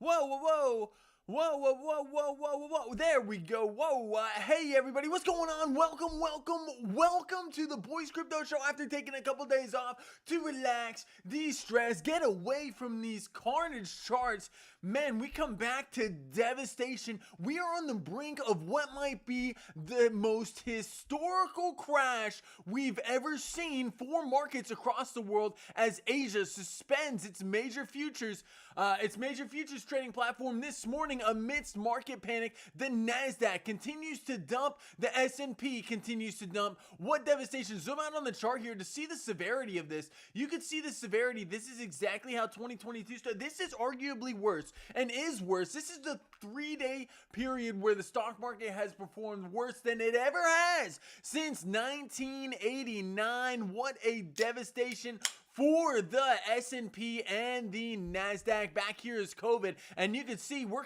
Whoa, whoa, whoa. Whoa, whoa, whoa, whoa, whoa, whoa, whoa. There we go. Whoa. Hey, everybody. What's going on? Welcome to the Boys Crypto Show after taking a couple days off to relax, de-stress, get away from these carnage charts. Man, we come back to devastation. We are on the brink of what might be the most historical crash we've ever seen for markets across the world as Asia suspends its major futures trading platform this morning amidst market panic. The Nasdaq continues to dump, the S&P continues to dump. What devastation. Zoom out on the chart here to see the severity of this. You can see the severity. This is exactly how 2022 started. This is arguably worse and is worse. This is the 3-day period where the stock market has performed worse than it ever has since 1989. What a devastation for the S&P and the Nasdaq. Back here is COVID, and you can see we're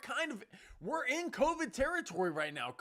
in COVID territory right now.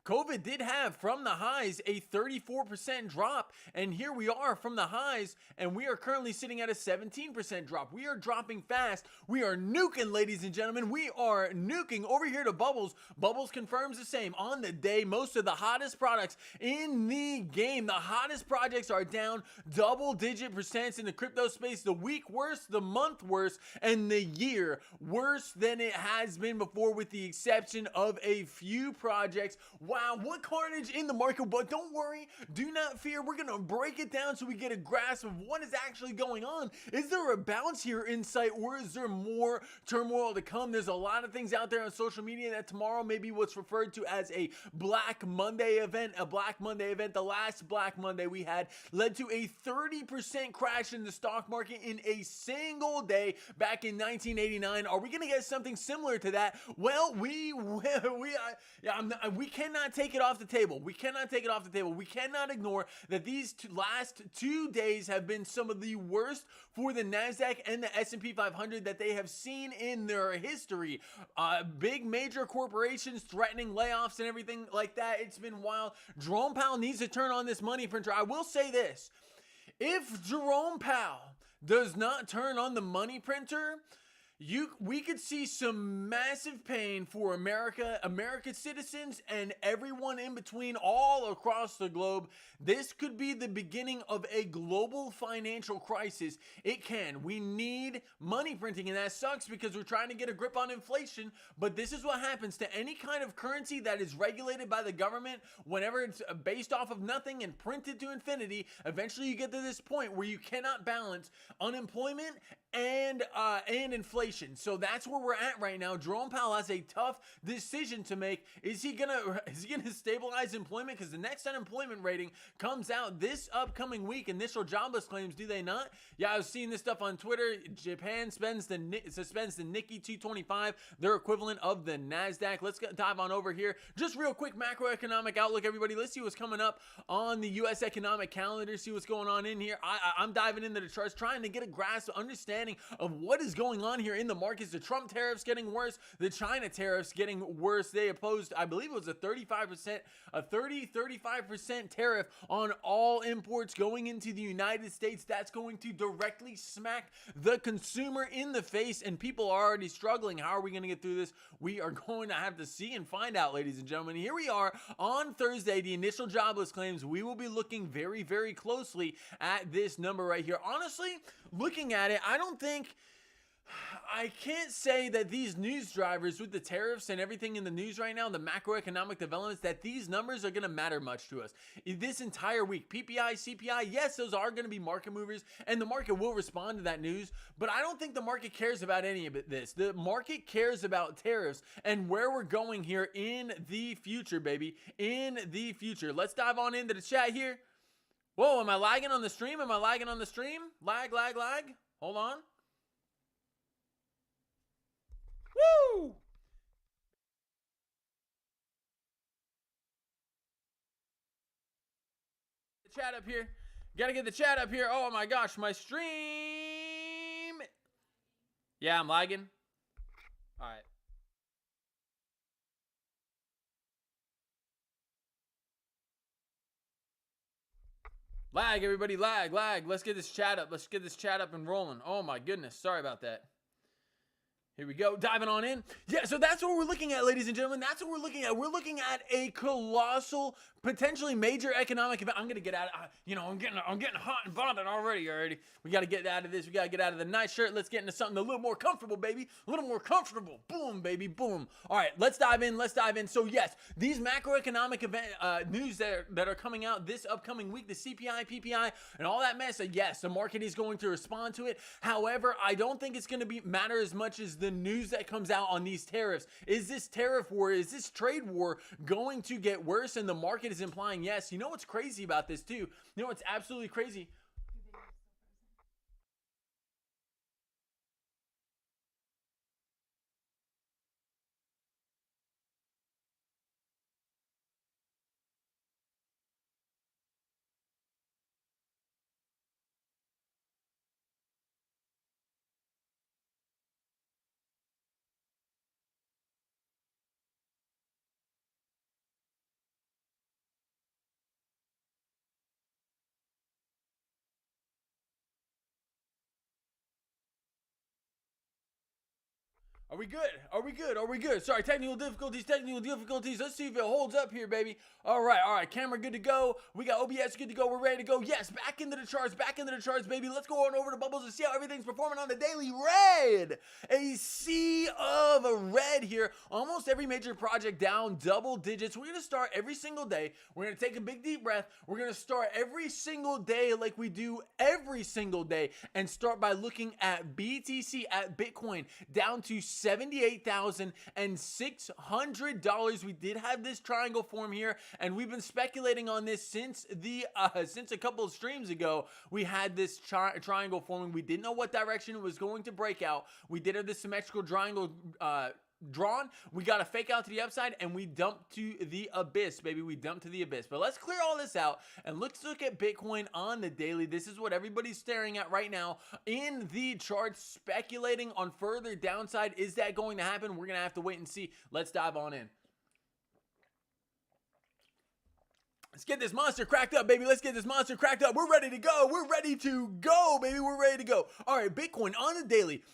COVID did have from the highs a 34% drop, and here we are from the highs, and we are currently sitting at a 17% drop. We are dropping fast. We are nuking, ladies and gentlemen. We are nuking. Over here to Bubbles. Bubbles confirms the same. On the day, most of the hottest products in the game, the hottest projects are down double-digit percents in the crypto space. The week worse, the month worse, and the year worse than it has been before, with the exception of a few projects. Wow, what carnage in the market, but don't worry, do not fear. We're going to break it down so we get a grasp of what is actually going on. Is there a bounce here in sight, or is there more turmoil to come? There's a lot of things out there on social media that tomorrow may be what's referred to as a Black Monday event. The last Black Monday we had led to a 30% crash in the stock market in a single day back in 1989. Are we going to get something similar to that? Well, we cannot take it off the table. We cannot ignore that these last 2 days have been some of the worst for the Nasdaq and the S&P 500 that they have seen in their history. Big major corporations threatening layoffs and everything like that. It's been wild. Jerome Powell needs to turn on this money printer. I will say this. If Jerome Powell does not turn on the money printer, we could see some massive pain for American citizens, and everyone in between all across the globe. This could be the beginning of a global financial crisis. It can. We need money printing, and that sucks because we're trying to get a grip on inflation, but this is what happens to any kind of currency that is regulated by the government. Whenever it's based off of nothing and printed to infinity, eventually you get to this point where you cannot balance unemployment and inflation. So that's where we're at right now. Jerome Powell has a tough decision to make. Is he gonna stabilize employment? Because the next unemployment rating comes out this upcoming week. Initial jobless claims, do they not? Yeah, I was seeing this stuff on Twitter. Japan suspends the Nikkei 225, their equivalent of the Nasdaq. Let's dive on over here. Just real quick, macroeconomic outlook, everybody. Let's see what's coming up on the U.S. economic calendar. See what's going on in here. I'm diving into the charts, trying to get a grasp, understanding of what is going on here in the markets. The Trump tariffs getting worse, the China tariffs getting worse. They opposed, I believe it was a 35% tariff on all imports going into the United States. That's going to directly smack the consumer in the face, and people are already struggling. How are we going to get through this? We are going to have to see and find out, ladies and gentlemen. Here we are on Thursday, the initial jobless claims. We will be looking very, very closely at this number right here. Honestly, looking at it, I can't say that these news drivers with the tariffs and everything in the news right now, the macroeconomic developments, that these numbers are going to matter much to us this entire week. PPI, CPI, yes, those are going to be market movers, and the market will respond to that news, but I don't think the market cares about any of this. The market cares about tariffs and where we're going here in the future, baby, in the future. Let's dive on into the chat here. Whoa, am I lagging on the stream? Lag. Hold on. Woo! The chat up here. Gotta get the chat up here. Oh my gosh, my stream. Yeah, I'm lagging. All right. Lag, everybody, lag. Let's get this chat up. And rolling. Oh my goodness. Sorry about that. Here we go, diving on in. Yeah, so that's what we're looking at, ladies and gentlemen. That's what we're looking at. We're looking at a colossal, potentially major economic event. I'm gonna get out of, I'm getting hot and bothered already. We gotta get out of this. We gotta get out of the nice shirt. Let's get into something a little more comfortable, baby. A little more comfortable. Boom, baby, boom. All right, let's dive in. Let's dive in. So yes, these macroeconomic event news that are coming out this upcoming week, the CPI, PPI, and all that mess. Yes, the market is going to respond to it. However, I don't think it's gonna matter as much as the news that comes out on these tariffs. Is this tariff war, is this trade war going to get worse? And the market is implying yes. You know what's crazy about this too? You know what's absolutely crazy? Are we good? Are we good? Are we good? Sorry, technical difficulties, technical difficulties. Let's see if it holds up here, baby. All right. Camera good to go. We got OBS good to go. We're ready to go. Yes, back into the charts, baby. Let's go on over to Bubbles and see how everything's performing on the daily. Red! A sea of red here. Almost every major project down double digits. We're going to start every single day. We're going to take a big deep breath. We're going to start every single day like we do every single day and start by looking at BTC, at Bitcoin, down to $78,600. We did have this triangle form here, and we've been speculating on this since a couple of streams ago. We had this triangle forming. We didn't know what direction it was going to break out. We did have this symmetrical triangle drawn. We got a fake out to the upside, and we dumped to the abyss, baby. We dumped to the abyss. But let's clear all this out, and let's look at Bitcoin on the daily. This is what everybody's staring at right now in the charts, speculating on further downside. Is that going to happen? We're going to have to wait and see. Let's dive on in. Let's get this monster cracked up, baby. Let's get this monster cracked up. We're ready to go. We're ready to go, baby. We're ready to go. All right, Bitcoin on the daily,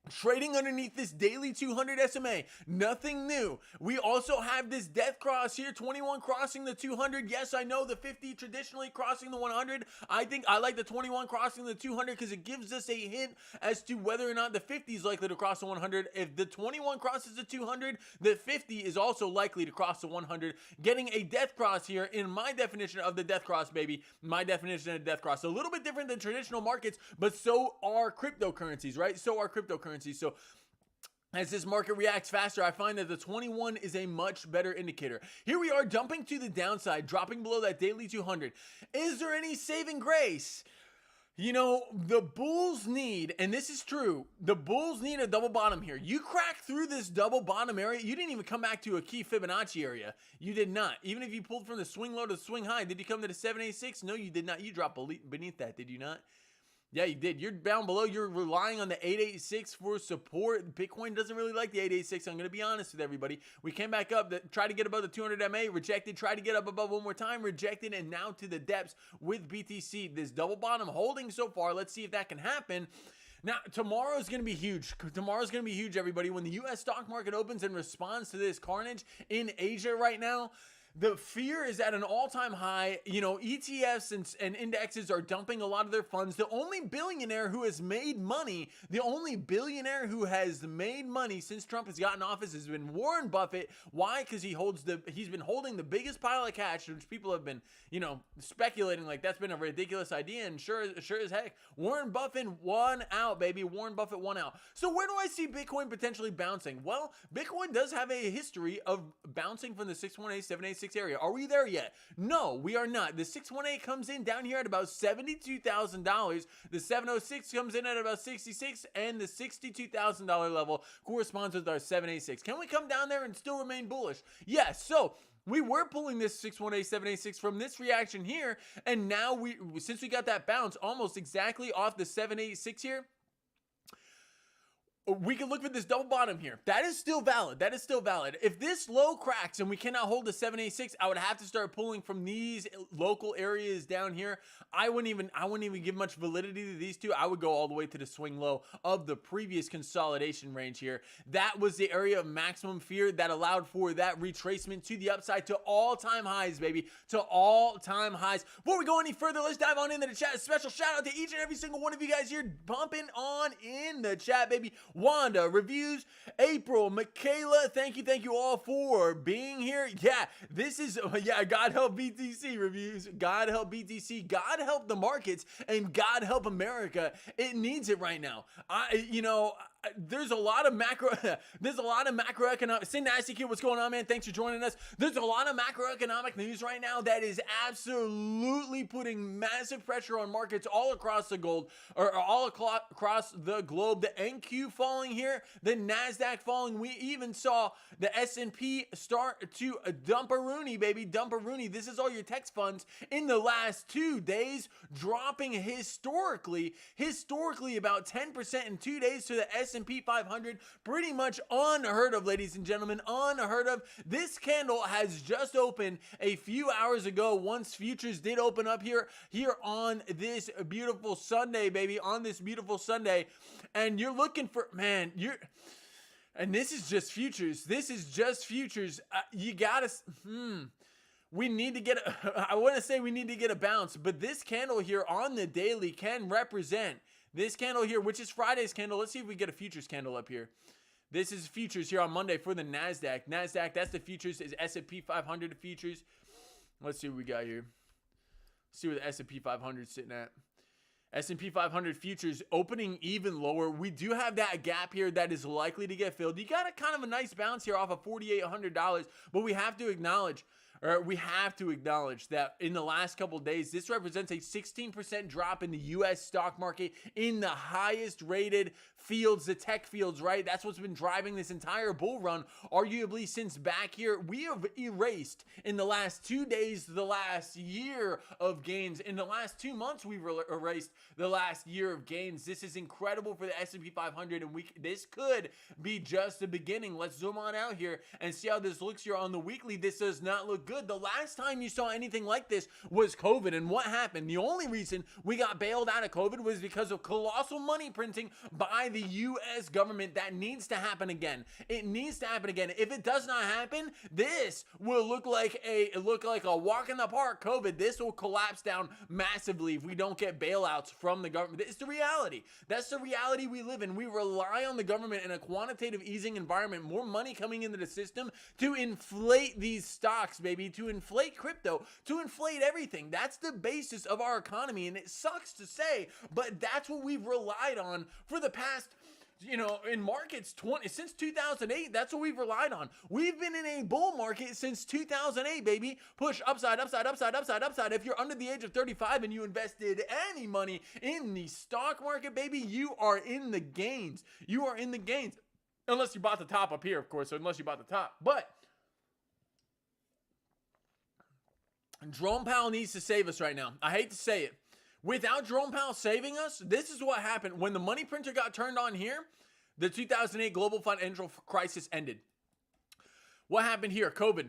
trading underneath this daily 200 SMA. Nothing new. We also have this death cross here, 21 crossing the 200. Yes, I know the 50 traditionally crossing the 100. I think I like the 21 crossing the 200 because it gives us a hint as to whether or not the 50 is likely to cross the 100. If the 21 crosses the 200, the 50 is also likely to cross the 100. Getting a death cross here in my definition of the death cross, baby. My definition of death cross. A little bit different than traditional markets, but so are cryptocurrencies, right? So are cryptocurrencies. So as this market reacts faster, I find that the 21 is a much better indicator. Here we are dumping to the downside, dropping below that daily 200. Is there any saving grace? You know, the bulls need, and this is true, the bulls need a double bottom here. You crack through this double bottom area, you didn't even come back to a key Fibonacci area. You did not. Even if you pulled from the swing low to the swing high, did you come to the 786? No, you did not. You dropped beneath that, did you not? Yeah, you did. You're down below. You're relying on the 886 for support. Bitcoin doesn't really like the 886. I'm going to be honest with everybody. We came back up, tried to get above the 200 MA, rejected, tried to get up above one more time, rejected, and now to the depths with BTC. This double bottom holding so far. Let's see if that can happen. Now, tomorrow's going to be huge. Tomorrow's going to be huge, everybody. When the U.S. stock market opens and responds to this carnage in Asia right now, the fear is at an all-time high. You know, ETFs and indexes are dumping a lot of their funds. The only billionaire who has made money, since Trump has gotten office has been Warren Buffett. Why? Because he's been holding the biggest pile of cash, which people have been, speculating like that's been a ridiculous idea. And sure as heck, Warren Buffett won out, baby. Warren Buffett won out. So where do I see Bitcoin potentially bouncing? Well, Bitcoin does have a history of bouncing from the 618, 786 area. Are we there yet? No, we are not. The 618 comes in down here at about $72,000. The 706 comes in at about 66, and the $62,000 level corresponds with our 786. Can we come down there and still remain bullish? Yes. So we were pulling this 618, 786 from this reaction here, and now since we got that bounce almost exactly off the 786 here, we can look for this double bottom here. That is still valid. That is still valid. If this low cracks and we cannot hold the 786, I would have to start pulling from these local areas down here. I wouldn't even give much validity to these two. I would go all the way to the swing low of the previous consolidation range here. That was the area of maximum fear that allowed for that retracement to the upside to all-time highs, baby. To all-time highs. Before we go any further, let's dive on into the chat. A special shout out to each and every single one of you guys here bumping on in the chat, baby. Wanda, Reviews, April, Michaela, thank you all for being here. Yeah, this is, God help BTC Reviews, God help BTC, God help the markets, and God help America. It needs it right now. There's a lot of macroeconomic. Say Nasty Kid, what's going on, man? Thanks for joining us. There's a lot of macroeconomic news right now that is absolutely putting massive pressure on markets all across the globe. The NQ falling here, the Nasdaq falling. We even saw the S&P start to dump a Rooney, baby, dump a Rooney. This is all your tech funds in the last 2 days, dropping historically about 10% in 2 days to the S&P 500. Pretty much unheard of, ladies and gentlemen, unheard of. This candle has just opened a few hours ago once futures did open up here on this beautiful Sunday, baby, on this beautiful Sunday. And you're looking for, man, and this is just futures. This is just futures. You gotta, we need to get, I want to say we need to get a bounce, but this candle here on the daily can represent this candle here, which is Friday's candle. Let's see if we get a futures candle up here. This is futures here on Monday for the Nasdaq. That's the futures. Is S&P 500 futures. Let's see what we got here. Let's see where the S&P 500 is sitting at. S&P 500 futures opening even lower. We do have that gap here that is likely to get filled. You got a kind of a nice bounce here off of $4,800, but we have to acknowledge that in the last couple of days, this represents a 16% drop in the U.S. stock market in the highest rated fields, the tech fields, right? That's what's been driving this entire bull run, arguably since back here. We have erased in the last 2 days the last year of gains. In the last 2 months, we've erased the last year of gains. This is incredible for the S&P 500, and this could be just the beginning. Let's zoom on out here and see how this looks here on the weekly. This does not look good. The last time you saw anything like this was COVID, and what happened? The only reason we got bailed out of COVID was because of colossal money printing by the U.S. government. That needs to happen again. It needs to happen again. If it does not happen, this will look like a walk in the park. COVID. This will collapse down massively if we don't get bailouts from the government. It's the reality. That's the reality we live in. We rely on the government in a quantitative easing environment. More money coming into the system to inflate these stocks, baby, to inflate crypto, to inflate everything. That's the basis of our economy, and it sucks to say, but that's what we've relied on for the past, in markets since 2008. That's what we've relied on. We've been in a bull market since 2008, baby. Push upside, upside, upside, upside, upside. If you're under the age of 35 and you invested any money in the stock market, baby, you are in the gains. You are in the gains. Unless you bought the top up here, of course, unless you bought the top. But Jerome Powell needs to save us right now. I hate to say it. Without Jerome Powell saving us, this is what happened. When the money printer got turned on here, the 2008 global financial crisis ended. What happened here? COVID.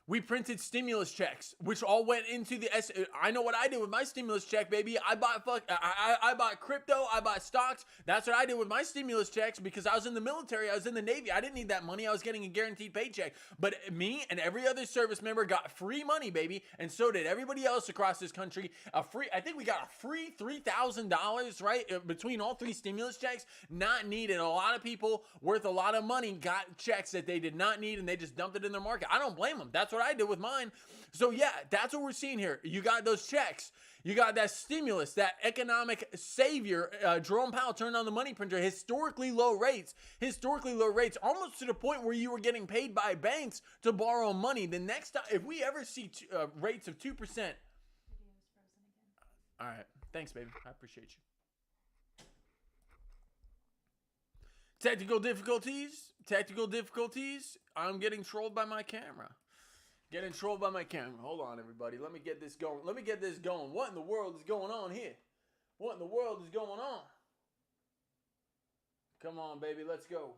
We printed stimulus checks, which all went into the I know what I did with my stimulus check, baby. I bought crypto, I bought stocks. That's what I did with my stimulus checks because I was in the military, I was in the Navy. I didn't need that money. I was getting a guaranteed paycheck. But me and every other service member got free money, baby, and so did everybody else across this country. I think we got a free $3,000, right? Between all three stimulus checks, not needed. A lot of people worth a lot of money got checks that they did not need, and they just dumped it in their market. I don't blame them. That's what I did with mine. So yeah, that's what we're seeing here. You got those checks. You got that stimulus, that economic savior. Jerome Powell turned on the money printer. Historically low rates, almost to the point where you were getting paid by banks to borrow money. The next time, if we ever see rates of 2%. All right. Thanks, baby. I appreciate you. Technical difficulties. I'm getting trolled by my camera. Hold on, everybody. Let me get this going. What in the world is going on here? Come on, baby. Let's go.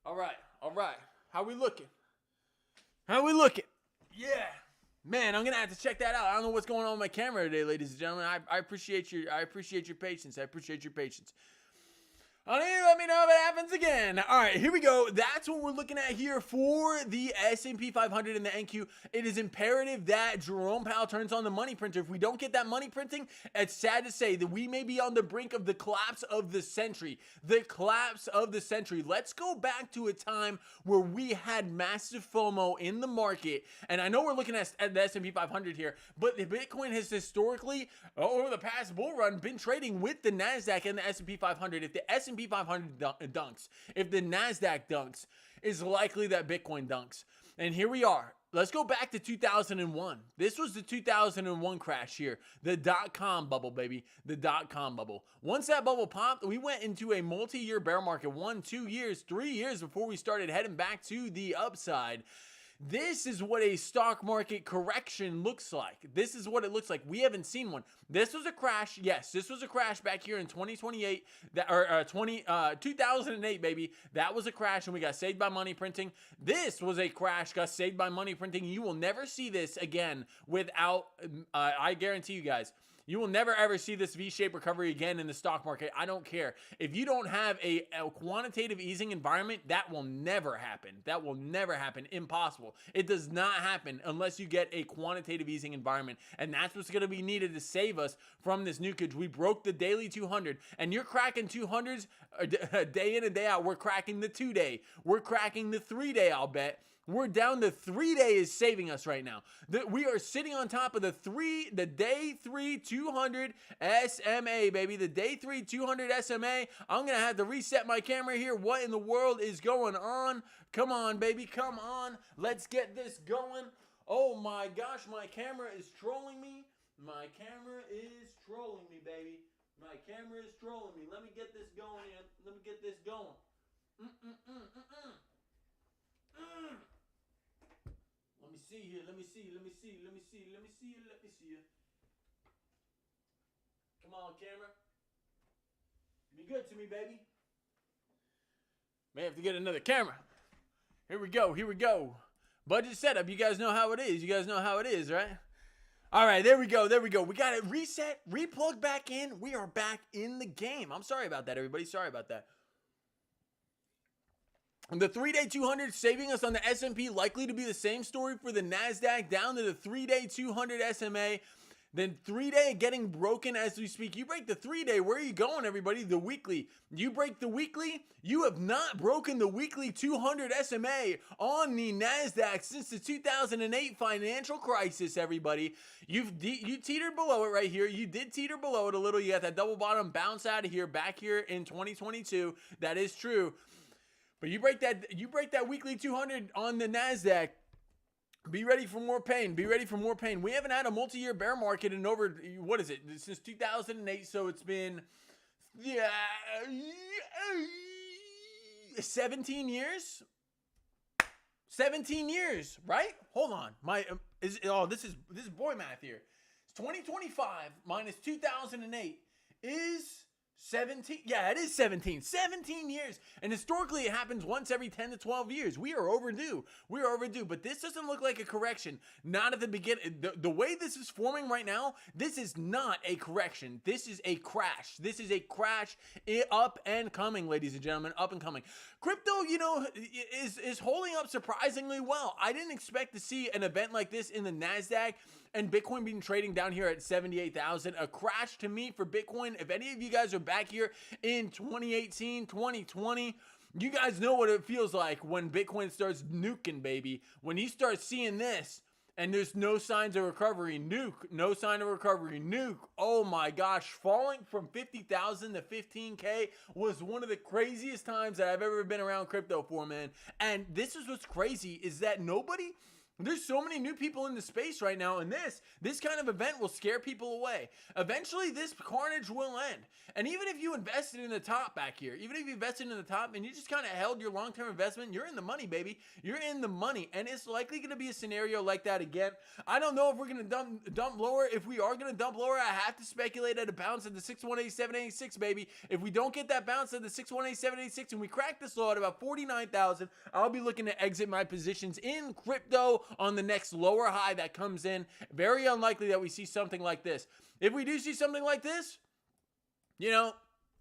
All right. All right. How we looking? How we looking? Yeah. Man, I'm gonna have to check that out. I don't know what's going on with my camera today, ladies and gentlemen. I appreciate your patience. I appreciate your patience. Let me know if it happens again. All right, here we go. That's what we're looking at here for the S&P 500 and the NQ. It is imperative that Jerome Powell turns on the money printer. If we don't get that money printing, it's sad to say that we may be on the brink of the collapse of the century. The collapse of the century. Let's go back to a time where we had massive FOMO in the market. And I know we're looking at the S&P 500 here, but the Bitcoin has historically, over the past bull run, been trading with the NASDAQ and the S&P 500. If the S&P 500 dunks, if the NASDAQ dunks, it's likely that Bitcoin dunks. And here we are. Let's go back to 2001. This was the 2001 crash here. The dot-com bubble, baby. The dot-com bubble. Once that bubble popped, we went into a multi-year bear market. 1, 2 years, 3 years before we started heading back to the upside. This is what a stock market correction looks like. This is what it looks like. We haven't seen one. This was a crash. Yes, this was a crash back here in 2008, 2008, baby. That was a crash, and we got saved by money printing. This was a crash, got saved by money printing. You will never see this again without, I guarantee you guys, you will never ever see this V-shaped recovery again in the stock market. I don't care. If you don't have a quantitative easing environment, that will never happen. That will never happen. Impossible. It does not happen unless you get a quantitative easing environment. And that's what's going to be needed to save us from this nukage. We broke the daily 200, and you're cracking 200s day in and day out. We're cracking the 2-day. We're cracking the 3-day, I'll bet. We're down to 3-day is saving us right now. We are sitting on top of the day 3 200 SMA, baby. The day 3 200 SMA. I'm going to have to reset my camera here. What in the world is going on? Come on, baby. Come on. Let's get this going. Oh my gosh, my camera is trolling me. My camera is trolling me, baby. My camera is trolling me. Let me get this going. Let me get this going. Let me see here. Let me see. Come on, camera. Be good to me, baby. May have to get another camera. Here we go. Budget setup. You guys know how it is. Right? All right, there we go. We got it reset, replug back in. We are back in the game. I'm sorry about that, everybody. Sorry about that. The 3-day 200 saving us on the S&P, likely to be the same story for the NASDAQ, down to the 3-day 200 SMA. Then 3-day getting broken as we speak. You break the 3-day, where are you going, everybody? The weekly. You break the weekly, you have not broken the weekly 200 SMA on the NASDAQ since the 2008 financial crisis, everybody. You teetered below it right here. You did teeter below it a little. You got that double bottom bounce out of here, back here in 2022. That is true. But you break that weekly 200 on the NASDAQ. Be ready for more pain. We haven't had a multi-year bear market in over, what is it, since 2008. So it's been 17 years. 17 years, right? Hold on. This is boy math here. It's 2025 minus 2008 is 17. Yeah, it is 17. 17 years. And historically, it happens once every 10 to 12 years. We are overdue. But this doesn't look like a correction. Not at the beginning. The way this is forming right now, this is not a correction. This is a crash. This is a crash up and coming, ladies and gentlemen. Up and coming. Crypto, is holding up surprisingly well. I didn't expect to see an event like this in the NASDAQ. And Bitcoin being trading down here at 78,000. A crash to me for Bitcoin. If any of you guys are back here in 2018, 2020, you guys know what it feels like when Bitcoin starts nuking, baby. When you start seeing this and there's no signs of recovery, no sign of recovery, oh my gosh, falling from 50,000 to 15K was one of the craziest times that I've ever been around crypto for, man. And this is what's crazy, is that nobody There's so many new people in the space right now, and this kind of event will scare people away. Eventually, this carnage will end. And even if you invested in the top back here, even if you invested in the top and you just kind of held your long-term investment, you're in the money, baby. You're in the money, and it's likely going to be a scenario like that again. I don't know if we're going to dump lower. If we are going to dump lower, I have to speculate at a bounce at the 618,786, baby. If we don't get that bounce at the 618,786 and we crack this low at about 49,000, I'll be looking to exit my positions in crypto on the next lower high that comes in. Very unlikely that we see something like this. If we do see something like this, you know,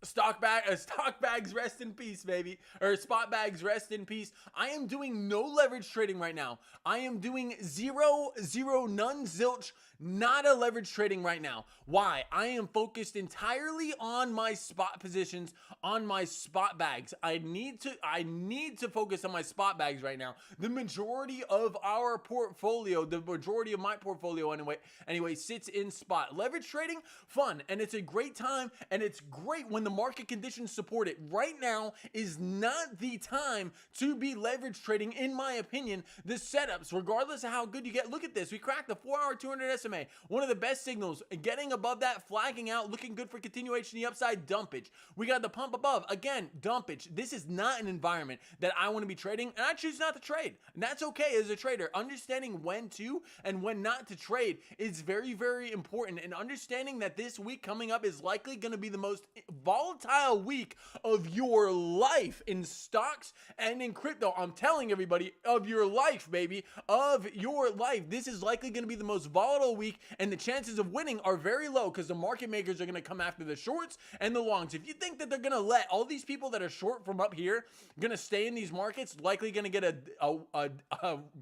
stock bags rest in peace, baby. Or spot bags rest in peace. I am doing no leverage trading right now. I am doing zero, none, zilch, not a leverage trading right now. Why? I am focused entirely on my spot positions, on my spot bags. I need to focus on my spot bags right now. The majority of our portfolio, the majority of my portfolio anyway, sits in spot. Leverage trading, fun, and it's a great time, and it's great when the market conditions support it. Right now is not the time to be leverage trading, in my opinion. The setups, regardless of how good you get, look at this. We cracked the 4-hour 200 SMA. One of the best signals. Getting above that, flagging out, looking good for continuation to the upside, dumpage. We got the pump above. Again, dumpage. This is not an environment that I want to be trading, and I choose not to trade. And that's okay as a trader. Understanding when to and when not to trade is very, very important. And understanding that this week coming up is likely going to be the most volatile week of your life in stocks and in crypto. I'm telling everybody, of your life, baby, of your life. This is likely going to be the most volatile week, and the chances of winning are very low because the market makers are going to come after the shorts and the longs. If you think that they're going to let all these people that are short from up here going to stay in these markets, likely going to get a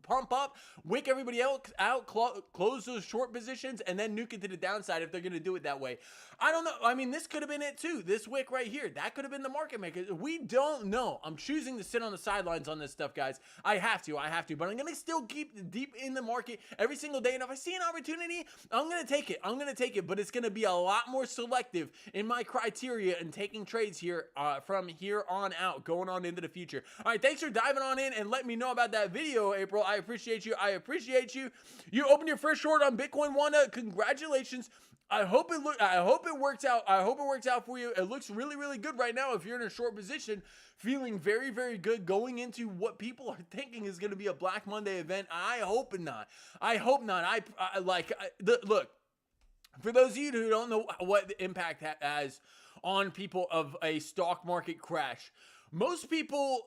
pump up, wick everybody else out, close those short positions, and then nuke it to the downside if they're going to do it that way. I don't know. I mean, this could have been it too. This wick right here, that could have been the market maker. We don't know. I'm choosing to sit on the sidelines on this stuff, guys. I have to, but I'm going to still keep deep in the market every single day. And if I see an opportunity, I'm going to take it, but it's going to be a lot more selective in my criteria and taking trades here from here on out, going on into the future. All right, thanks for diving on in and letting me know about that video, April. I appreciate you. You opened your first short on Bitcoin, Wanda. Congratulations. I hope it works out. I hope it works out for you. It looks really, really good right now if you're in a short position, feeling very, very good going into what people are thinking is going to be a Black Monday event. I hope not. Look, for those of you who don't know what the impact has on people of a stock market crash, most people,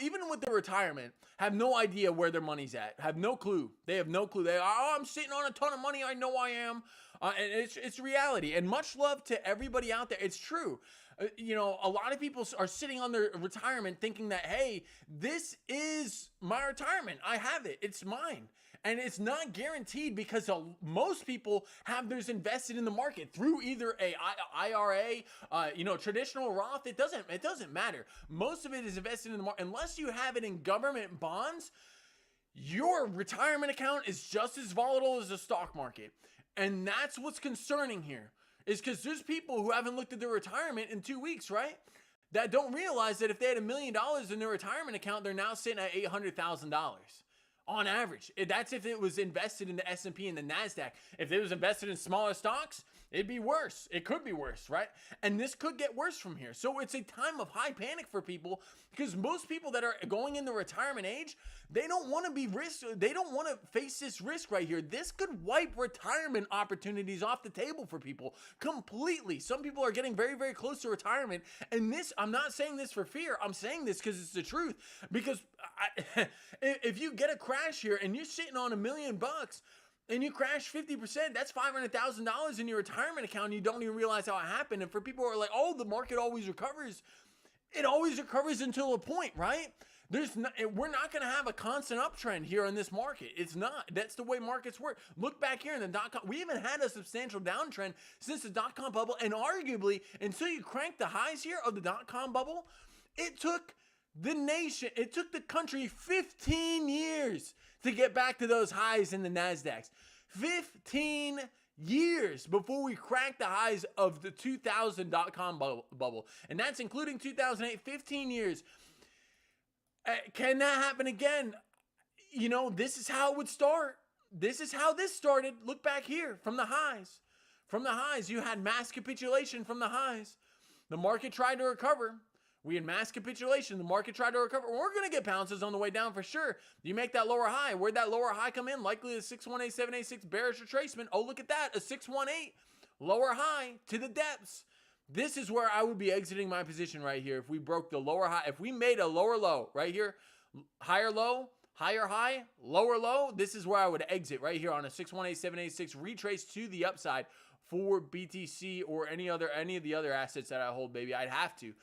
even with their retirement, have no idea where their money's at. Have no clue. They have no clue. I'm sitting on a ton of money. I know I am. And it's reality. And much love to everybody out there. It's true. A lot of people are sitting on their retirement thinking that, hey, this is my retirement. I have it. It's mine. And it's not guaranteed because most people have theirs invested in the market through either a IRA, traditional Roth. It doesn't matter. Most of it is invested in the market. Unless you have it in government bonds, your retirement account is just as volatile as the stock market. And that's what's concerning here, is because there's people who haven't looked at their retirement in 2 weeks, right? That don't realize that if they had $1 million in their retirement account, they're now sitting at $800,000. On average. That's if it was invested in the S&P and the NASDAQ. If it was invested in smaller stocks, it'd be worse. It could be worse, right? And this could get worse from here. So it's a time of high panic for people, because most people that are going into retirement age, they don't want to be they don't want to face this risk right here. This could wipe retirement opportunities off the table for people completely. Some people are getting very, very close to retirement. And this, I'm not saying this for fear. I'm saying this because it's the truth. Because if you get a crash here and you're sitting on $1 million and you crash 50%, that's $500,000 in your retirement account, and you don't even realize how it happened. And for people who are like, oh, the market always recovers, it always recovers until a point, right? We're not going to have a constant uptrend here in this market. It's not. That's the way markets work. Look back here in the dot-com. We haven't had a substantial downtrend since the dot-com bubble, and arguably, until you crank the highs here of the dot-com bubble, it took the country 15 years to get back to those highs in the NASDAQs. 15 years before we cracked the highs of the 2000 dot-com bubble. And that's including 2008, 15 years. Can that happen again? you know, this is how it would start. This is how this started. Look back here from the highs. From the highs, you had mass capitulation from the highs. The market tried to recover. We had mass capitulation. The market tried to recover. We're going to get bounces on the way down for sure. You make that lower high. Where'd that lower high come in? Likely a 618786 bearish retracement. Oh, look at that. A 618 lower high to the depths. This is where I would be exiting my position right here. If we broke the lower high, if we made a lower low right here, higher low, higher high, lower low, this is where I would exit right here on a 618786 retrace to the upside for BTC or any of the other assets that I hold, baby. I'd have to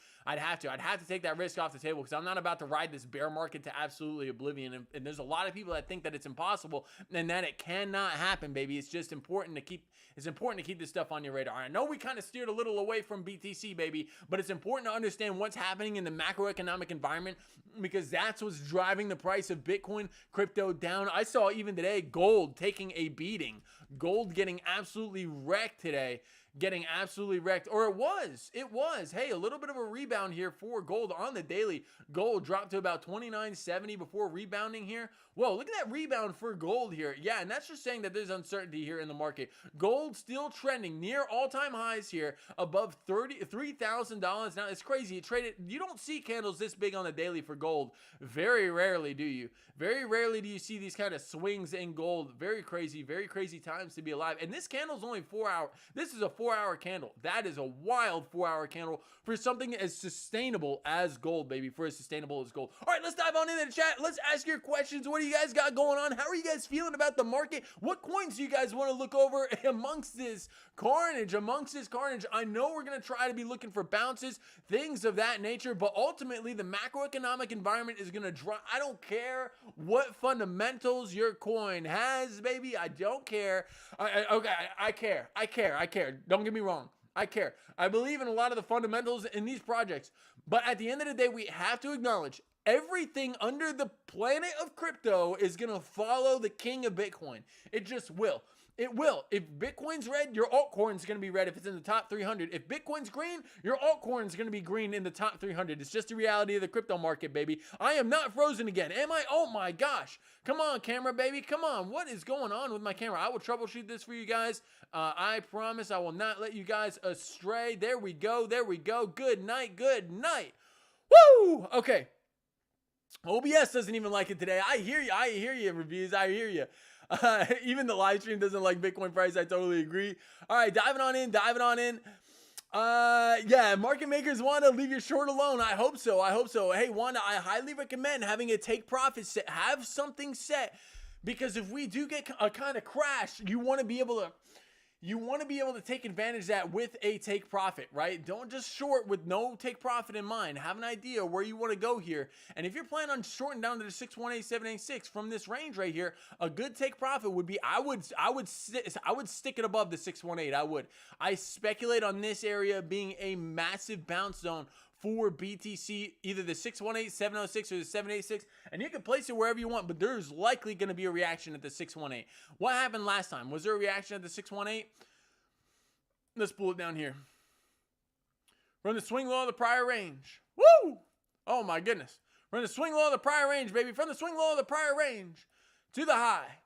take that risk off the table because I'm not about to ride this bear market to absolutely oblivion. And there's a lot of people that think that it's impossible and that it cannot happen, baby. It's just important to keep this stuff on your radar. I know we kind of steered a little away from BTC, baby, but it's important to understand what's happening in the macroeconomic environment because that's what's driving the price of Bitcoin, crypto down. I saw even today gold taking a beating. Gold getting absolutely wrecked today. Getting absolutely wrecked. Or it was. Hey, a little bit of a rebound here for gold on the daily. Gold dropped to about 29.70 before rebounding here. Whoa, look at that rebound for gold here. Yeah, and that's just saying that there's uncertainty here in the market. Gold still trending near all-time highs here, above $3,000. Now, it's crazy. It traded. You don't see candles this big on the daily for gold. Very rarely do you. Very rarely do you see these kind of swings in gold. Very crazy times to be alive. And this candle's only 4 hours. This is a 4-hour candle. That is a wild 4-hour candle for something as sustainable as gold, baby. For as sustainable as gold. All right, let's dive on into the chat. Let's ask your questions. What do you guys got going on? How are you guys feeling about the market? What coins do you guys want to look over amongst this carnage? I know we're going to try to be looking for bounces, things of that nature, but ultimately the macroeconomic environment is going to drop. I don't care what fundamentals your coin has, baby. I don't care. I care. Don't get me wrong. I care. I believe in a lot of the fundamentals in these projects. But at the end of the day, we have to acknowledge everything under the planet of crypto is going to follow the king of Bitcoin. It just will. It will. If Bitcoin's red, your altcoin's going to be red if it's in the top 300. If Bitcoin's green, your altcoin's going to be green in the top 300. It's just the reality of the crypto market, baby. I am not frozen again. Am I? Oh my gosh. Come on, camera, baby. Come on. What is going on with my camera? I will troubleshoot this for you guys. I promise I will not let you guys astray. There we go. Good night. Woo! Okay. OBS doesn't even like it today. I hear you, reviews. I hear you. Even the live stream doesn't like Bitcoin price. I totally agree. All right, diving on in. Yeah, market makers want to leave your short alone. I hope so. Hey, Wanda, I highly recommend having a take profit set. Have something set because if we do get a kind of crash, you want to be able to take advantage of that with a take profit, right? Don't just short with no take profit in mind. Have an idea where you want to go here. And if you're planning on shorting down to the 618786 from this range right here, a good take profit would be I would stick it above the 618. I speculate on this area being a massive bounce zone for BTC, either the 618, 706, or the 786, and you can place it wherever you want, but there's likely going to be a reaction at the 618. What happened last time? Was there a reaction at the 618? Let's pull it down here. Run the swing low of the prior range. Woo! Oh my goodness. Run the swing low of the prior range, baby. From the swing low of the prior range to the high.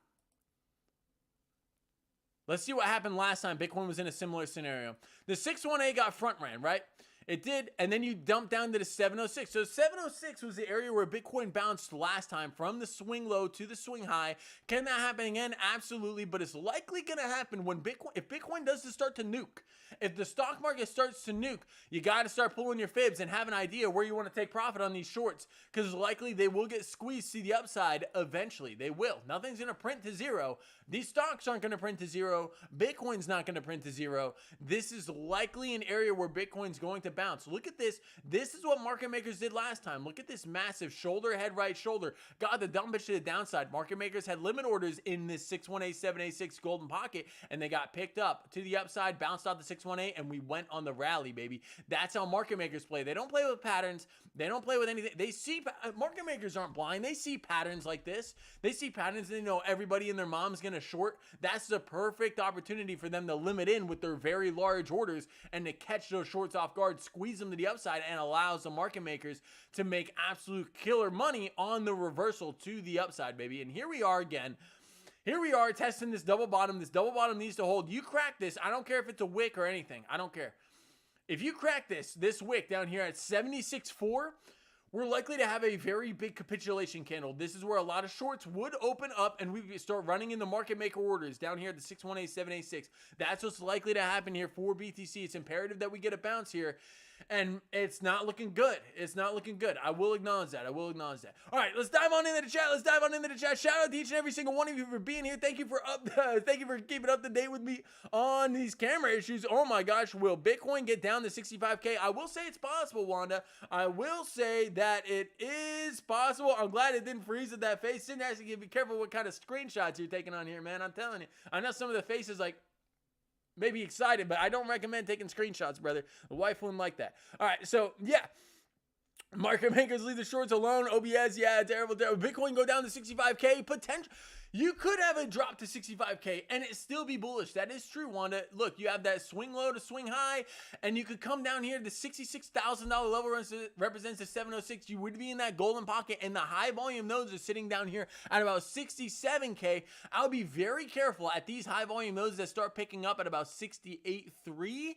Let's see what happened last time Bitcoin was in a similar scenario. The 618 got front ran, right? It did, and then you dump down to the 706. So 706 was the area where Bitcoin bounced last time from the swing low to the swing high. Can that happen again? Absolutely, but it's likely going to happen when if Bitcoin does start to nuke. If the stock market starts to nuke, you got to start pulling your fibs and have an idea where you want to take profit on these shorts because likely they will get squeezed to the upside eventually. They will. Nothing's going to print to zero. These stocks aren't going to print to zero. Bitcoin's not going to print to zero. This is likely an area where Bitcoin's going to bounce. Look at this. This is what market makers did last time. Look at this massive shoulder, head, right shoulder. Got the dump it to the downside. Market makers had limit orders in this 618, 786 golden pocket, and they got picked up to the upside, bounced out the 618, and we went on the rally, baby. That's how market makers play. They don't play with patterns. They don't play with anything. They see, market makers aren't blind. They see patterns like this. They see patterns and they know everybody and their mom's going to short. That's the perfect opportunity for them to limit in with their very large orders and to catch those shorts off guard short, squeeze them to the upside, and allows the market makers to make absolute killer money on the reversal to the upside, baby. And here we are again. Here we are testing this double bottom. This double bottom needs to hold. You crack this. I don't care if it's a wick or anything. I don't care. If you crack this wick down here at 76.4, we're likely to have a very big capitulation candle. This is where a lot of shorts would open up and we start running in the market maker orders down here at the 618.786. That's what's likely to happen here for BTC. It's imperative that we get a bounce here. And it's not looking good. It's not looking good. I will acknowledge that. I will acknowledge that. All right, let's dive on into the chat. Let's dive on into the chat. Shout out to each and every single one of you for being here. Thank you for keeping up to date with me on these camera issues. Oh my gosh, will Bitcoin get down to 65K? I will say it's possible, Wanda. I will say that it is possible. I'm glad it didn't freeze at that face. Didn't actually be careful what kind of screenshots you're taking on here, man. I'm telling you. I know some of the faces like maybe excited, but I don't recommend taking screenshots, brother. The wife wouldn't like that. All right, so yeah. Market makers leave the shorts alone. OBS, yeah, terrible. Bitcoin go down to 65K. Potential. You could have it drop to 65K and it still be bullish. That is true, Wanda. Look, you have that swing low to swing high, and you could come down here. The $66,000 level represents the 706. You would be in that golden pocket, and the high volume nodes are sitting down here at about 67K. I would be very careful at these high volume nodes that start picking up at about 68.3.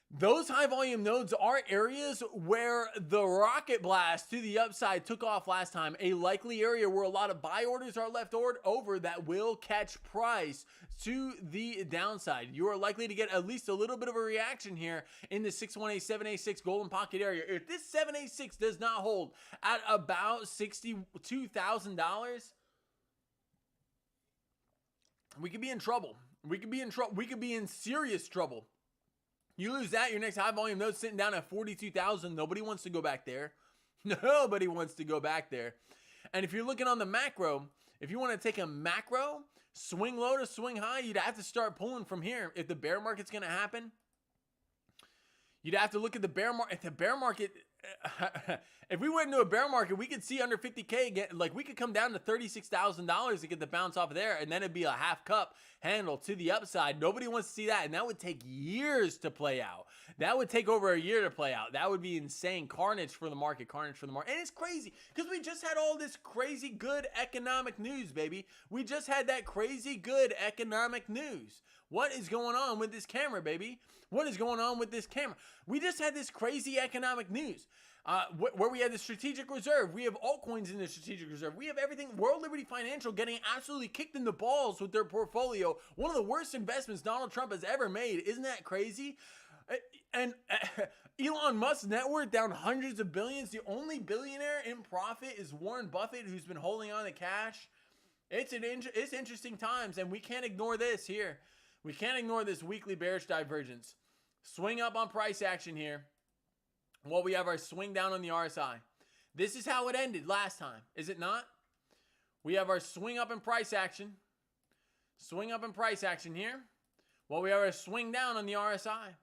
Those high volume nodes are areas where the rocket blast to the upside took off last time. A likely area where a lot of buy orders are left over that will catch price to the downside. You are likely to get at least a little bit of a reaction here in the 618.786 golden pocket area. If this 786 does not hold at about $62,000, we could be in trouble. We could be in trouble. We could be in serious trouble. You lose that, your next high volume node sitting down at 42,000. Nobody wants to go back there. Nobody wants to go back there. And if you're looking on the macro, if you want to take a macro, swing low to swing high, you'd have to start pulling from here. If the bear market's going to happen, you'd have to look at the bear market. If the bear market, if we went into a bear market, we could see under 50K again. Like we could come down to $36,000 to get the bounce off of there, and then it'd be a half cup handle to the upside. Nobody wants to see that, and that would take years to play out. That would take over a year to play out. That would be insane carnage for the market, carnage for the market. And it's crazy because we just had all this crazy good economic news, baby. We just had that crazy good economic news. What is going on with this camera, baby? What is going on with this camera? We just had this crazy economic news where we had the strategic reserve. We have altcoins in the strategic reserve. We have everything. World Liberty Financial getting absolutely kicked in the balls with their portfolio. One of the worst investments Donald Trump has ever made. Isn't that crazy? And Elon Musk's net worth down hundreds of billions. The only billionaire in profit is Warren Buffett, who's been holding on to cash. It's interesting times, and we can't ignore this here. We can't ignore this weekly bearish divergence. Swing up on price action here while we have our swing down on the RSI. This is how it ended last time, is it not? We have our swing up in price action. Swing up in price action here while we have our swing down on the RSI.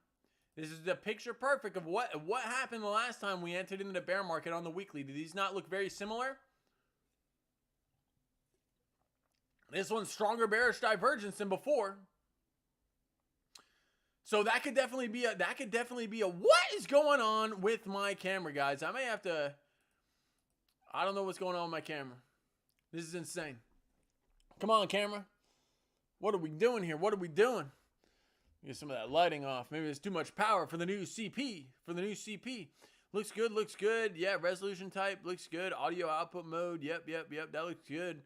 This is the picture perfect of what happened the last time we entered into the bear market on the weekly. Do these not look very similar? This one's stronger bearish divergence than before. So that could definitely be a what is going on with my camera, guys? I may have to, I don't know what's going on with my camera. This is insane. Come on, camera. What are we doing here? What are we doing? Get some of that lighting off. Maybe there's too much power for the new CP. Looks good, looks good. Yeah, resolution type looks good. Audio output mode. Yep. That looks good.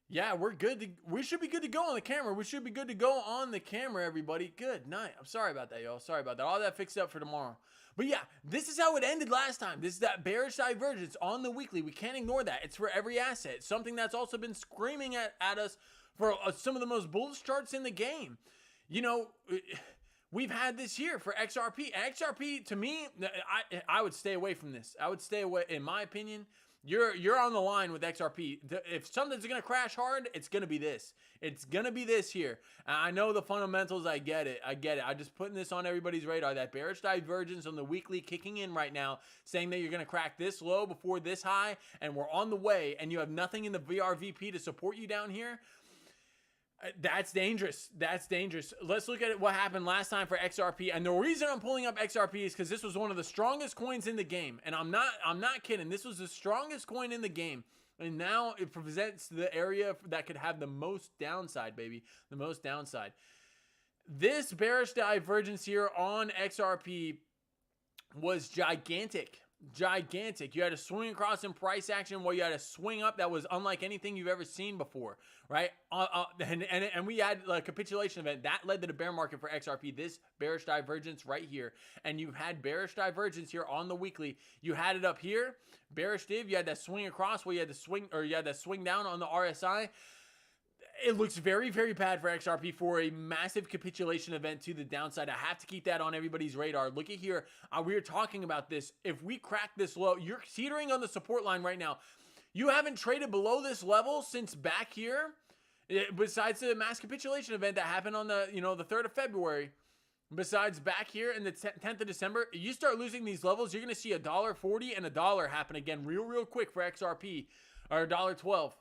Yeah, we're good. We should be good to go on the camera. We should be good to go on the camera, everybody. Good night. I'm sorry about that, y'all. Sorry about that. All that fixed up for tomorrow. But yeah, this is how it ended last time. This is that bearish divergence on the weekly. We can't ignore that. It's for every asset. Something that's also been screaming at us for some of the most bullish charts in the game. You know, we've had this here for XRP. XRP, to me, I would stay away from this. I would stay away, in my opinion. You're on the line with XRP. If something's going to crash hard, it's going to be this. It's going to be this here. I know the fundamentals. I get it. I'm just putting this on everybody's radar. That bearish divergence on the weekly kicking in right now, saying that you're going to crack this low before this high, and we're on the way, and you have nothing in the VRVP to support you down here. That's dangerous. That's dangerous. Let's look at what happened last time for XRP. And the reason I'm pulling up XRP is because this was one of the strongest coins in the game. And I'm not kidding. This was the strongest coin in the game. And now it presents the area that could have the most downside, baby. The most downside. This bearish divergence here on XRP was gigantic. Gigantic. You had a swing across in price action where you had a swing up that was unlike anything you've ever seen before, right? And we had a capitulation event that led to the bear market for XRP. This bearish divergence right here, and you've had bearish divergence here on the weekly. You had it up here, bearish div. You had that swing across where you had the swing, or you had that swing down on the RSI. It looks very, very bad for XRP for a massive capitulation event to the downside. I have to keep that on everybody's radar. Look at here. We were talking about this. If we crack this low, you're teetering on the support line right now. You haven't traded below this level since back here, besides the mass capitulation event that happened on the, the 3rd of February. Besides back here in the 10th of December, you start losing these levels, you're going to see $1.40 and $1 happen again real quick for XRP, or $1.12.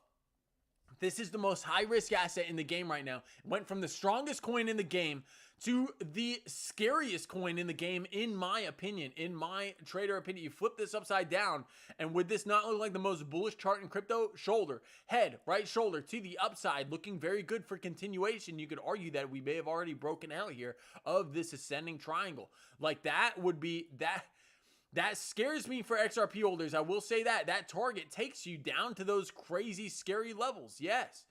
This is the most high-risk asset in the game right now. It went from the strongest coin in the game to the scariest coin in the game, in my opinion, in my trader opinion. You flip this upside down, and would this not look like the most bullish chart in crypto? Shoulder, head, right shoulder to the upside, looking very good for continuation. You could argue that we may have already broken out here of this ascending triangle. Like that would be that. That scares me for XRP holders. I will say that. That target takes you down to those crazy, scary levels. Yes.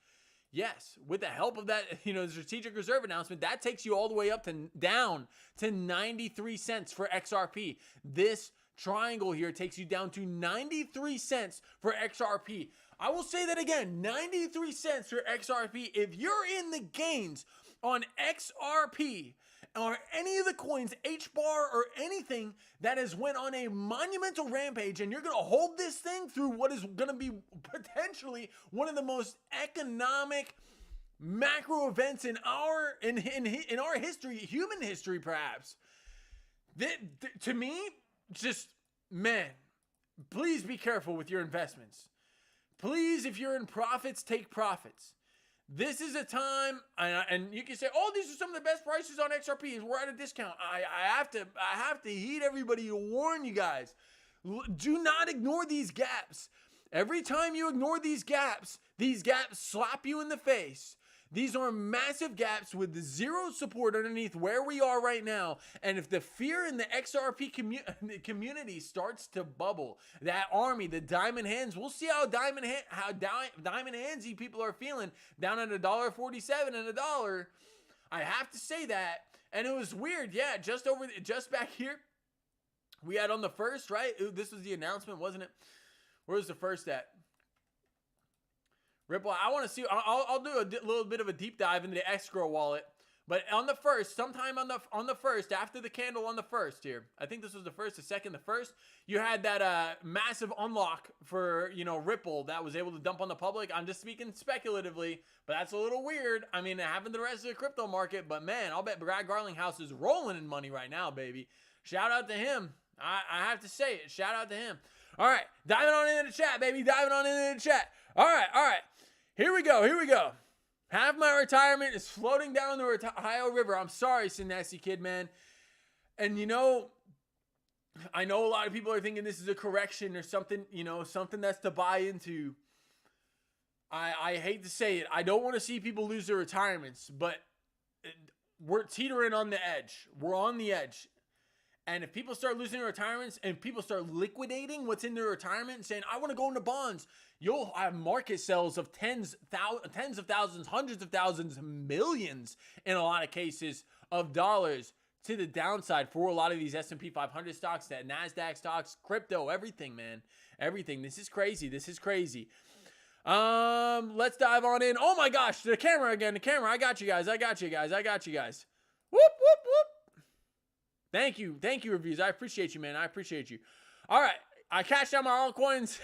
Yes. With the help of that, strategic reserve announcement, that takes you all the way up to down to 93 cents for XRP. This triangle here takes you down to 93 cents for XRP. I will say that again, 93 cents for XRP. If you're in the gains on XRP, or any of the coins, HBAR or anything that has went on a monumental rampage, and you're going to hold this thing through what is going to be potentially one of the most economic macro events in our history, human history perhaps. To me, just, man, please be careful with your investments. Please, if you're in profits, take profits. This is a time, and you can say, "Oh, these are some of the best prices on XRP. We're at a discount." I have to heed everybody to warn you guys. Do not ignore these gaps. Every time you ignore these gaps slap you in the face. These are massive gaps with zero support underneath where we are right now. And if the fear in the XRP community starts to bubble, that army, the diamond hands, we'll see how diamond handsy people are feeling down at $1.47 and $1. I have to say that. And it was weird. Yeah, just back here, we had on the first, right? This was the announcement, wasn't it? Where was the first at? Ripple, I want to see. I'll do a little bit of a deep dive into the escrow wallet, but on the first, sometime on the first, after the candle on the first here, I think this was the first, the second, the first. You had that massive unlock for Ripple that was able to dump on the public. I'm just speaking speculatively, but that's a little weird. I mean, it happened to the rest of the crypto market, but man, I'll bet Brad Garlinghouse is rolling in money right now, baby. Shout out to him. I have to say it. Shout out to him. All right, diving on into the chat, baby. Diving on into the chat. All right. Here we go. Half my retirement is floating down the Ohio River. I'm sorry, Nasty Kid, man. And I know a lot of people are thinking this is a correction or something, something that's to buy into. I hate to say it. I don't want to see people lose their retirements, but we're teetering on the edge. We're on the edge. And if people start losing their retirements and people start liquidating what's in their retirement and saying, "I want to go into bonds," you'll have market sales of tens of thousands, hundreds of thousands, millions in a lot of cases of dollars to the downside for a lot of these S&P 500 stocks, that NASDAQ stocks, crypto, everything, man. Everything. This is crazy. Let's dive on in. Oh my gosh, the camera again. The camera. I got you guys. Whoop, whoop, whoop. Thank you, reviews. I appreciate you, man. I appreciate you. All right, I cashed out my altcoins.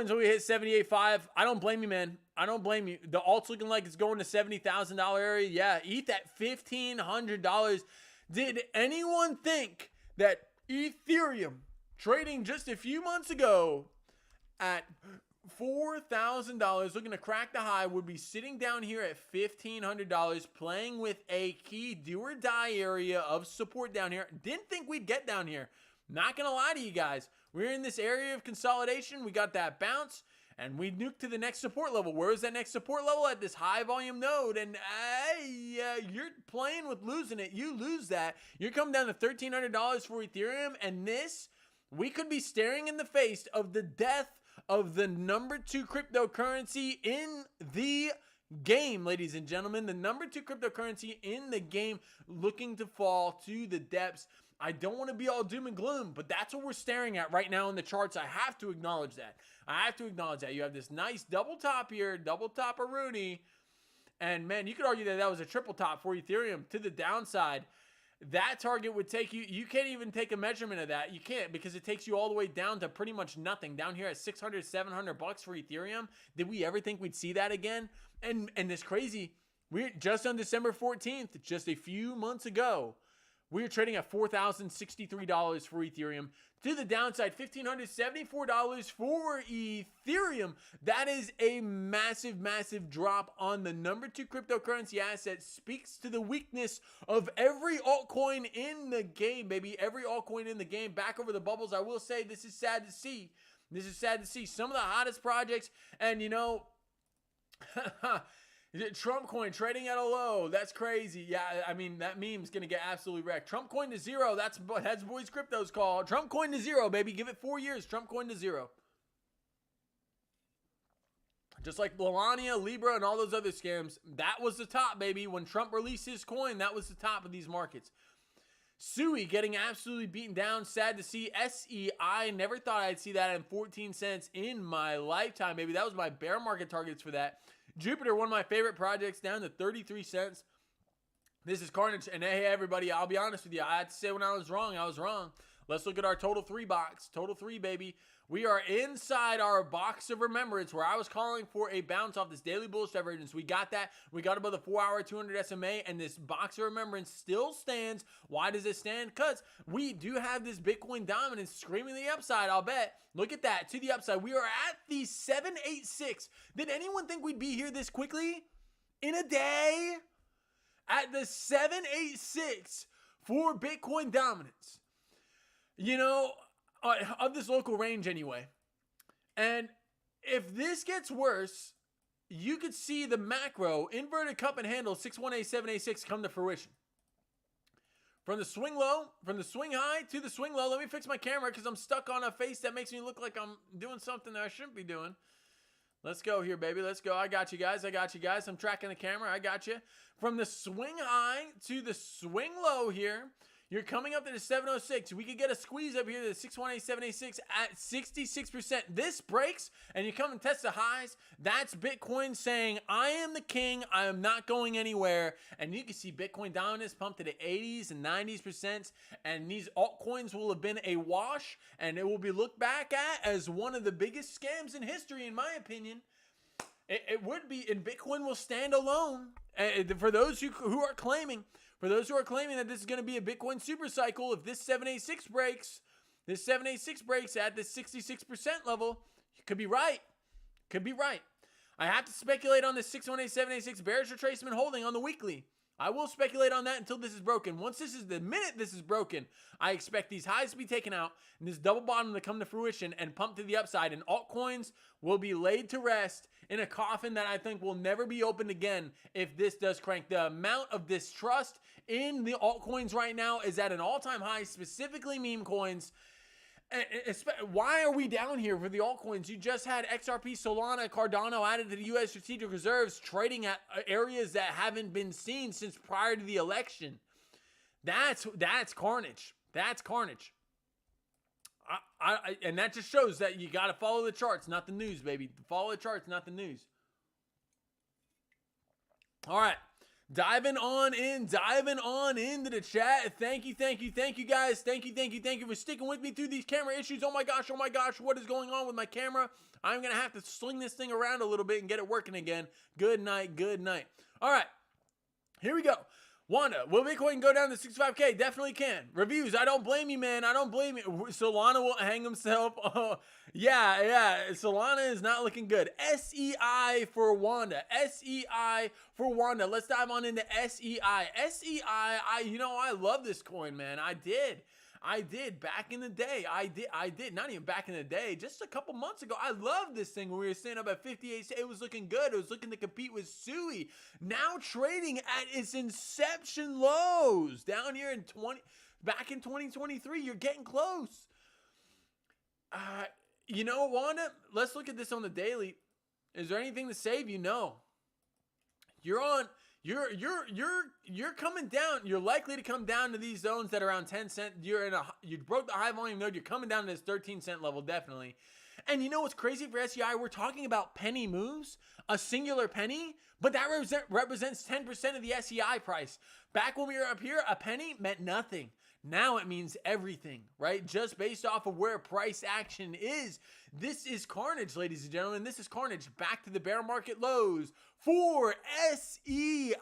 When we hit 78.5. I don't blame you, man. I don't blame you. The alt's looking like it's going to $70,000 area. Yeah, ETH at $1,500. Did anyone think that Ethereum trading just a few months ago at $4,000 looking to crack the high would be sitting down here at $1,500 playing with a key do or die area of support down here. Didn't think we'd get down here. Not going to lie to you guys. We're in this area of consolidation. We got that bounce and we nuked to the next support level. Where is that next support level? At this high volume node. And you're playing with losing it. You lose that. You're coming down to $1,300 for Ethereum. And this, we could be staring in the face of the death of the number 2 cryptocurrency in the game, ladies and gentlemen. The number 2 cryptocurrency in the game looking to fall to the depths. I don't want to be all doom and gloom, but that's what we're staring at right now in the charts. I have to acknowledge that. You have this nice double top here, double top of Rooney. And man, you could argue that that was a triple top for Ethereum to the downside. That target would take you, you can't even take a measurement of that. You can't, because it takes you all the way down to pretty much nothing. Down here at 600, 700 bucks for Ethereum. Did we ever think we'd see that again? And it's crazy. We're just on December 14th, just a few months ago. We were trading at $4,063 for Ethereum. To the downside, $1,574 for Ethereum. That is a massive, massive drop on the number 2 cryptocurrency asset. Speaks to the weakness of every altcoin in the game, baby. Every altcoin in the game. Back over the bubbles, I will say this is sad to see. This is sad to see. Some of the hottest projects, and you know... Trump coin trading at a low. That's crazy. Yeah, I mean, that meme's going to get absolutely wrecked. Trump coin to zero. That's Boys Crypto's call. Trump coin to zero, baby. Give it 4 years. Trump coin to zero. Just like Melania, Libra, and all those other scams. That was the top, baby. When Trump released his coin, that was the top of these markets. Sui getting absolutely beaten down. Sad to see. SEI, never thought I'd see that in 14 cents in my lifetime, baby. That was my bear market targets for that. Jupiter, one of my favorite projects, down to 33 cents. This is carnage. And hey, everybody, I'll be honest with you. I had to say when I was wrong, I was wrong. Let's look at our total 3 box. Total 3, baby. We are inside our box of remembrance where I was calling for a bounce off this daily bullish divergence. We got that. We got above the 4-hour 200 SMA, and this box of remembrance still stands. Why does it stand? Because we do have this Bitcoin dominance screaming the upside, I'll bet. Look at that. To the upside. We are at the 786. Did anyone think we'd be here this quickly? In a day? At the 786 for Bitcoin dominance. You know... of this local range anyway. And if this gets worse, you could see the macro inverted cup and handle 618786 come to fruition. From the swing low, from the swing high to the swing low. Let me fix my camera because I'm stuck on a face that makes me look like I'm doing something that I shouldn't be doing. Let's go here, baby. Let's go. I got you guys. I'm tracking the camera. I got you. From the swing high to the swing low here. You're coming up to the 706. We could get a squeeze up here to the 618786 at 66%. This breaks, and you come and test the highs. That's Bitcoin saying, I am the king. I am not going anywhere. And you can see Bitcoin dominance pump to the 80s and 90%. And these altcoins will have been a wash, and it will be looked back at as one of the biggest scams in history, in my opinion. It would be, and Bitcoin will stand alone. For those who are claiming... For those who are claiming that this is going to be a Bitcoin super cycle, if this 786 breaks, at the 66% level, you could be right. Could be right. I have to speculate on the 618786 bearish retracement holding on the weekly. I will speculate on that until this is broken. Once this is the minute this is broken, I expect these highs to be taken out and this double bottom to come to fruition and pump to the upside, and altcoins will be laid to rest in a coffin that I think will never be opened again if this does crank. The amount of distrust in the altcoins right now is at an all-time high, specifically meme coins. Why are we down here for the altcoins? You just had XRP, Solana, Cardano added to the U.S. strategic reserves, trading at areas that haven't been seen since prior to the election. That's carnage. That's carnage. And that just shows that you got to follow the charts, not the news, baby. Follow the charts, not the news. All right. Diving on into the chat. Thank you guys. Thank you for sticking with me through these camera issues. Oh my gosh, what is going on with my camera? I'm going to have to sling this thing around a little bit and get it working again. Good night. All right, here we go. Wanda, will Bitcoin go down to 65K? Definitely can. Reviews, I don't blame you, man. I don't blame you. Solana will hang himself. Yeah. Solana is not looking good. SEI for Wanda. SEI for Wanda. Let's dive on into SEI. SEI, I love this coin, man. I did back in the day. I did. Not even back in the day. Just a couple months ago. I loved this thing when we were staying up at 58. It was looking good. It was looking to compete with Sui. Now trading at its inception lows. Down here back in 2023. You're getting close. Wanda, let's look at this on the daily. Is there anything to save you? No. You're coming down. You're likely to come down to these zones that are around 10 cent. You broke the high volume node. You're coming down to this 13 cent level, definitely. And you know what's crazy for SEI? We're talking about penny moves, a singular penny, but that represents 10% of the SEI price. Back when we were up here, a penny meant nothing. Now it means everything, right? Just based off of where price action is. This is carnage, ladies and gentlemen. This is carnage. Back to the bear market lows for SEI.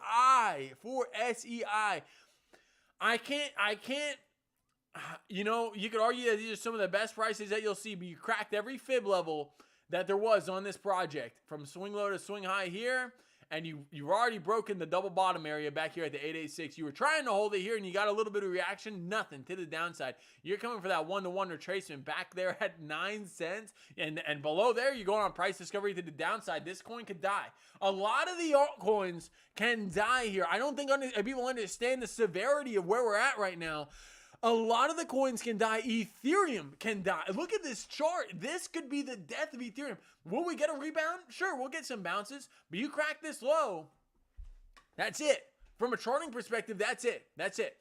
I can't, you could argue that these are some of the best prices that you'll see, but you cracked every fib level that there was on this project from swing low to swing high here. And you've already broken the double bottom area back here at the 886. You were trying to hold it here, and you got a little bit of reaction. Nothing to the downside. You're coming for that one-to-one retracement back there at 9 cents. And below there, you're going on price discovery to the downside. This coin could die. A lot of the altcoins can die here. I don't think people understand the severity of where we're at right now. A lot of the coins can die. Ethereum can die. Look at this chart. This could be the death of Ethereum. Will we get a rebound? Sure, we'll get some bounces. But you crack this low, that's it. From a charting perspective, that's it. That's it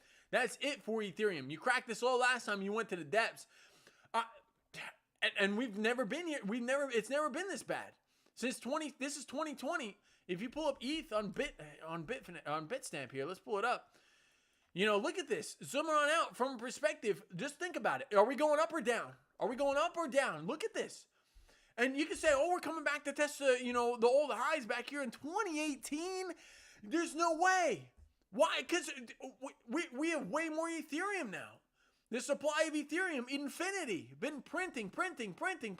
for Ethereum. You cracked this low last time. You went to the depths. And we've never been here. It's never been this bad. This is 2020. If you pull up ETH on Bitstamp here, let's pull it up. Look at this. Zooming on out from a perspective, just think about it. Are we going up or down? Look at this. And you can say, we're coming back to test the old highs back here in 2018. There's no way. Why? Because we have way more Ethereum now. The supply of Ethereum, infinity, been printing. Ethereum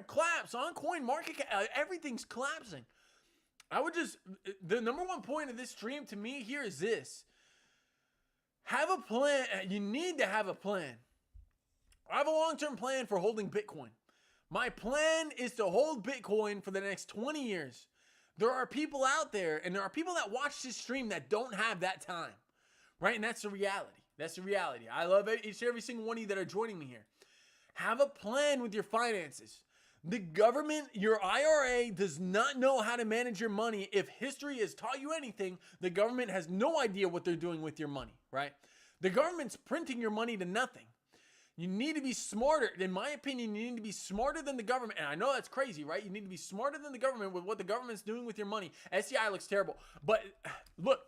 collapse on coin market cap. Everything's collapsing. The number one point of this stream to me here is this. Have a plan. You need to have a plan. I have a long-term plan for holding Bitcoin. My plan is to hold Bitcoin for the next 20 years. There are people out there, and there are people that watch this stream that don't have that time, right? And that's the reality. I love each and every single one of you that are joining me here. Have a plan with your finances. The government, your IRA, does not know how to manage your money. If history has taught you anything, the government has no idea what they're doing with your money, right? The government's printing your money to nothing. You need to be smarter. In my opinion, you need to be smarter than the government. And I know that's crazy, right? You need to be smarter than the government with what the government's doing with your money. SEI looks terrible. But look,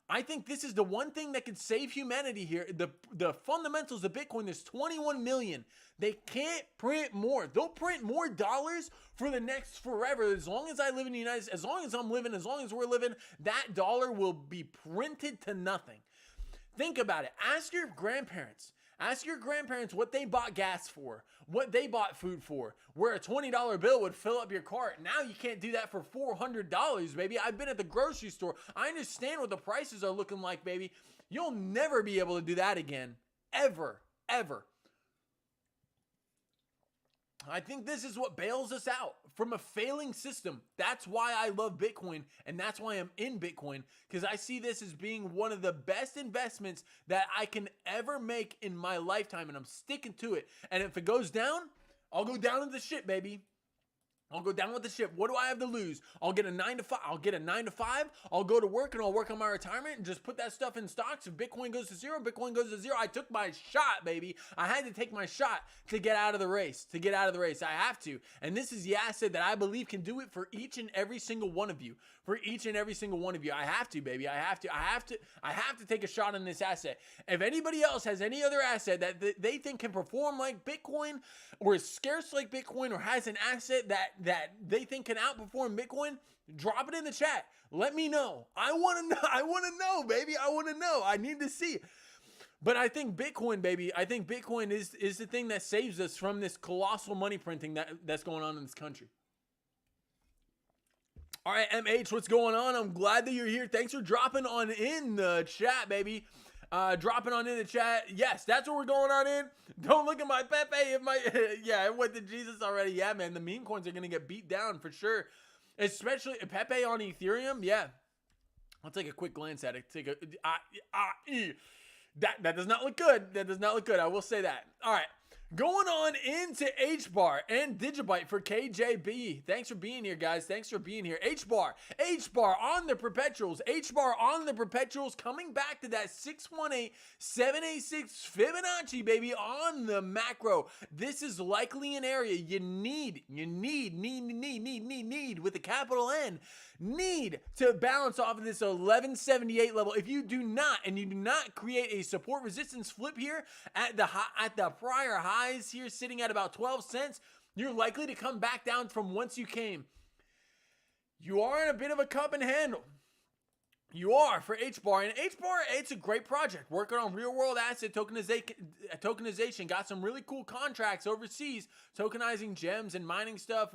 I think this is the one thing that could save humanity here. The fundamentals of Bitcoin, there's 21 million. They can't print more. They'll print more dollars for the next forever. As long as I live in the United States, as long as I'm living, as long as we're living, that dollar will be printed to nothing. Think about it. Ask your grandparents what they bought gas for, what they bought food for, where a $20 bill would fill up your cart. Now you can't do that for $400, baby. I've been at the grocery store. I understand what the prices are looking like, baby. You'll never be able to do that again. Ever. I think this is what bails us out from a failing system. That's why I love Bitcoin, and that's why I'm in Bitcoin, because I see this as being one of the best investments that I can ever make in my lifetime, and I'm sticking to it. And if it goes down, I'll go down with the ship, baby. I'll go down with the ship. What do I have to lose? I'll get a 9 to 5. I'll go to work and I'll work on my retirement and just put that stuff in stocks. If Bitcoin goes to zero, I took my shot, baby. I had to take my shot to get out of the race. I have to. And this is the asset that I believe can do it for each and every single one of you. I have to, baby. I have to take a shot on this asset. If anybody else has any other asset that they think can perform like Bitcoin or is scarce like Bitcoin or has an asset that they think can outperform Bitcoin, drop it in the chat. Let me know. I want to know. I want to know, baby. I want to know. I need to see. But I think Bitcoin, baby, I think Bitcoin is the thing that saves us from this colossal money printing that's going on in this country. All right, MH, what's going on? I'm glad that you're here. Thanks for dropping on in the chat, baby. Dropping on in the chat. Yes, that's what we're going on in. Don't look at my Pepe. Yeah, I went to Jesus already. Yeah, man, the meme coins are going to get beat down for sure. Especially Pepe on Ethereum. Yeah. I'll take a quick glance at it. That does not look good. That does not look good. I will say that. All right. Going on into H-Bar and Digibyte for KJB. Thanks for being here, guys. Thanks for being here. H-Bar on the perpetuals. H-Bar on the perpetuals, coming back to that 618-786 Fibonacci, baby, on the macro. This is likely an area you need with a capital N, need to bounce off of this 1178 level. If you do not, and you do not create a support resistance flip here at the prior highs here sitting at about 12 cents, you're likely to come back down from whence you came. You are in a bit of a cup and handle. You are for H-Bar. And H-Bar, it's a great project. Working on real-world asset tokenization. Got some really cool contracts overseas, tokenizing gems and mining stuff.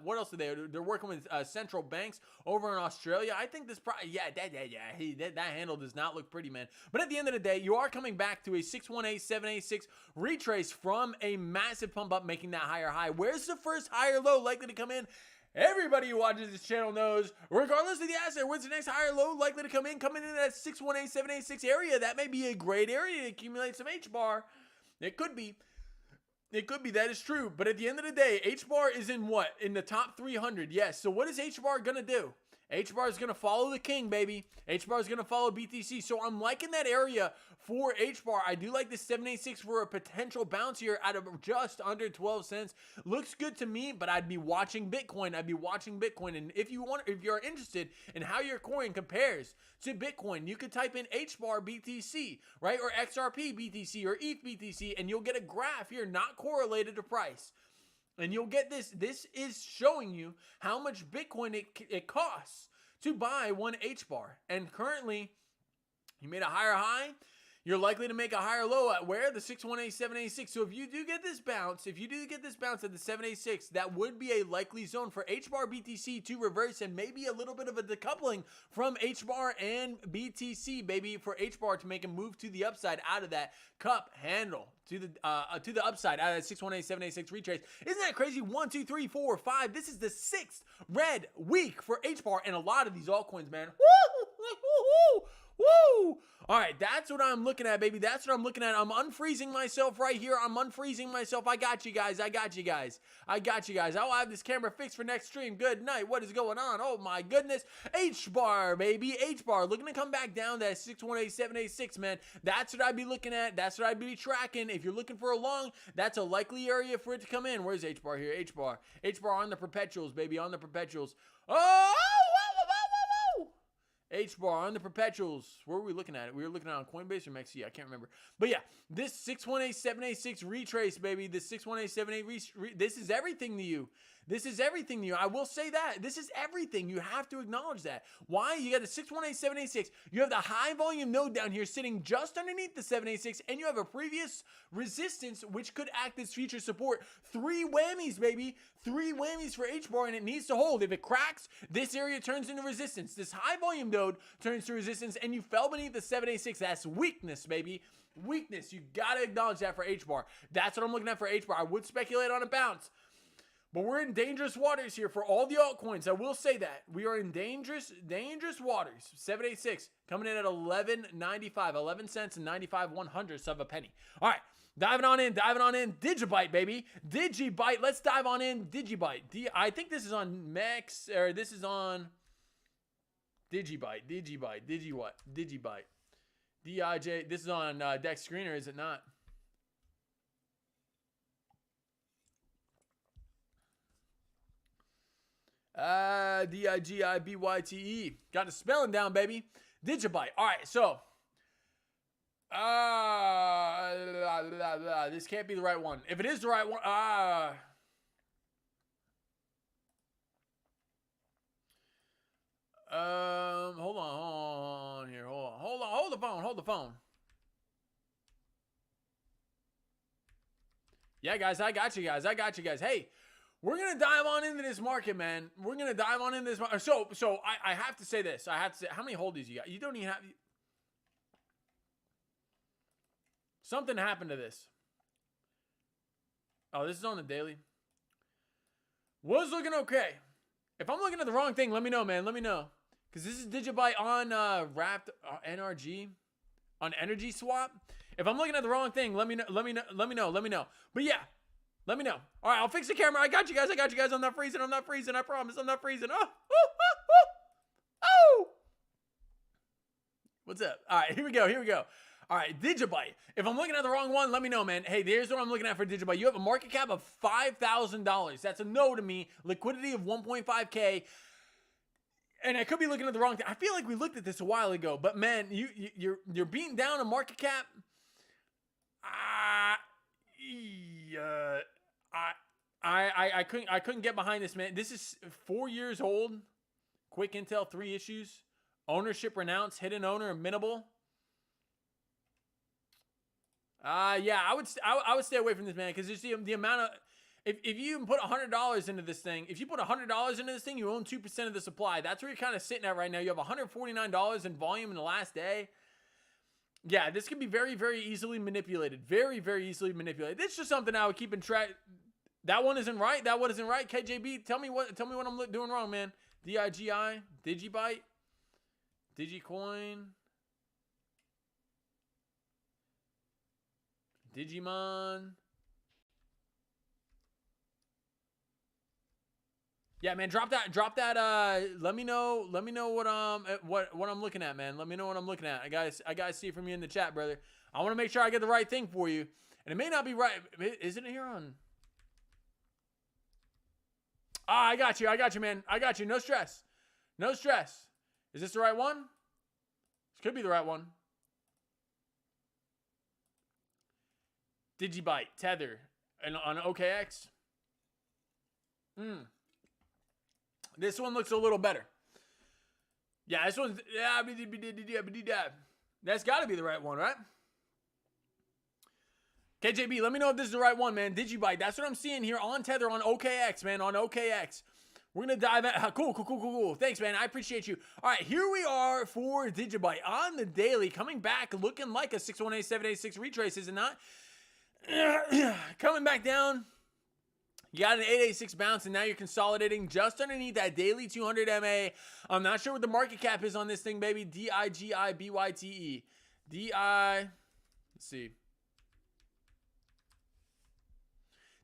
What else are they? They're working with central banks over in Australia. I think this that handle does not look pretty, man. But at the end of the day, you are coming back to a 618-786 retrace from a massive pump up, making that higher high. Where's the first higher low likely to come in? Everybody who watches this channel knows, regardless of the asset, where's the next higher low likely to come in? Coming in that 618-786 area, that may be a great area to accumulate some H-Bar. It could be. It could be. That is true. But at the end of the day, H-Bar is in what? In the top 300. Yes. So what is H-Bar going to do? H-Bar is going to follow the king, baby. H-Bar is going to follow BTC. So I'm liking that area for H-Bar. I do like the 786 for a potential bounce here out of just under 12 cents. Looks good to me, but I'd be watching Bitcoin. And if you're interested in how your coin compares to Bitcoin, you could type in H-Bar BTC, right? Or XRP BTC or ETH BTC, and you'll get a graph here not correlated to price. And you'll get this. This is showing you how much Bitcoin it costs to buy one H-Bar. And currently, you made a higher high. You're likely to make a higher low at where? The 618-786. So if you do get this bounce, at the 786, that would be a likely zone for H-Bar BTC to reverse and maybe a little bit of a decoupling from H-Bar and BTC, baby, for H-Bar to make a move to the upside out of that cup handle. To the upside out of that 618-786 retrace. Isn't that crazy? 1, 2, 3, 4, 5. This is the 6th red week for H-Bar and a lot of these altcoins, man. Woo! All right, that's what I'm looking at, baby. That's what I'm looking at. I'm unfreezing myself right here. I got you guys. I'll have this camera fixed for next stream. Good night. What is going on? Oh, my goodness. H-Bar, baby. H-Bar. Looking to come back down that 618-786, man. That's what I'd be looking at. That's what I'd be tracking. If you're looking for a long, that's a likely area for it to come in. Where's H-Bar here? H-Bar. H-Bar on the perpetuals, baby. On the perpetuals. Oh! H-Bar on the perpetuals. Where were we looking at it? We were looking at it on Coinbase or MEXC. I can't remember. But yeah, this 618-786 retrace, baby. This 618-786. This is everything to you. I will say that. This is everything. You have to acknowledge that. Why? You got the 618-786. You have the high volume node down here sitting just underneath the 786. And you have a previous resistance, which could act as future support. 3 whammies, baby. 3 whammies for H-Bar, and it needs to hold. If it cracks, this area turns into resistance. This high volume node turns to resistance, and you fell beneath the 786. That's weakness, baby. Weakness. You got to acknowledge that for H-Bar. That's what I'm looking at for H-Bar. I would speculate on a bounce. But we're in dangerous waters here for all the altcoins. I will say that. We are in dangerous waters. 786 coming in at 11.95. 11 cents and 95/100ths of a penny. All right. Diving on in. Digibyte, baby. Digibyte. Let's dive on in. Digibyte. I think this is on Mex, or this is on Digibyte. Digibyte. DIJ. This is on Dex Screener, is it not? Digibyte. Got the spelling down, baby. Digibyte. All right, so this can't be the right one. If it is the right one, hold the phone. Yeah, guys, I got you guys. Hey, we're going to dive on into this market, man. We're going to dive on into this market. So I have to say this. I have to say, how many holdings you got? You don't even have... Something happened to this. Oh, this is on the daily. Was looking okay. If I'm looking at the wrong thing, let me know, man. Let me know. Because this is Digibyte on wrapped NRG on energy swap. If I'm looking at the wrong thing, let me know. Let me know. But yeah, let me know. All right, I'll fix the camera. I got you guys. I'm not freezing. I promise. I'm not freezing. Oh. What's up? All right, here we go. All right, Digibyte. If I'm looking at the wrong one, let me know, man. Hey, there's what I'm looking at for Digibyte. You have a market cap of $5,000. That's a no to me. Liquidity of 1.5K. And I could be looking at the wrong thing. I feel like we looked at this a while ago, but man, you're beating down a market cap. I couldn't get behind this, man. This is 4 years old. Quick intel, 3 issues. Ownership renounced, hidden owner, minimal. Yeah, I would stay away from this, man, because you see the amount of, if you put $100 into this thing, you own 2% of the supply. That's where you're kind of sitting at right now. You have $149 in volume in the last day. Yeah, this could be very, very easily manipulated. Very, very easily manipulated. This is just something I would keep in track. That one isn't right. KJB, tell me what I'm doing wrong, man. DIGI, Digibyte, Digicoin. Digimon. Yeah, man, drop that. Let me know what I'm looking at, man. Let me know what I'm looking at. I gotta see it from you in the chat, brother. I want to make sure I get the right thing for you. And it may not be right. Is it here on? I got you, man. I got you. No stress. Is this the right one? This could be the right one. Digibyte, Tether, and on OKX. This one looks a little better. Yeah, this one's... That's got to be the right one, right? KJB, let me know if this is the right one, man. Digibyte, that's what I'm seeing here on Tether, on OKX, man, on OKX. We're going to dive in. Cool. Thanks, man. I appreciate you. All right, here we are for Digibyte on the daily, coming back, looking like a 618-786 retrace, is it not? Coming back down. You got an 886 bounce, and now you're consolidating just underneath that daily 200 MA. I'm not sure what the market cap is on this thing, baby. DIGIBYTE. Let's see.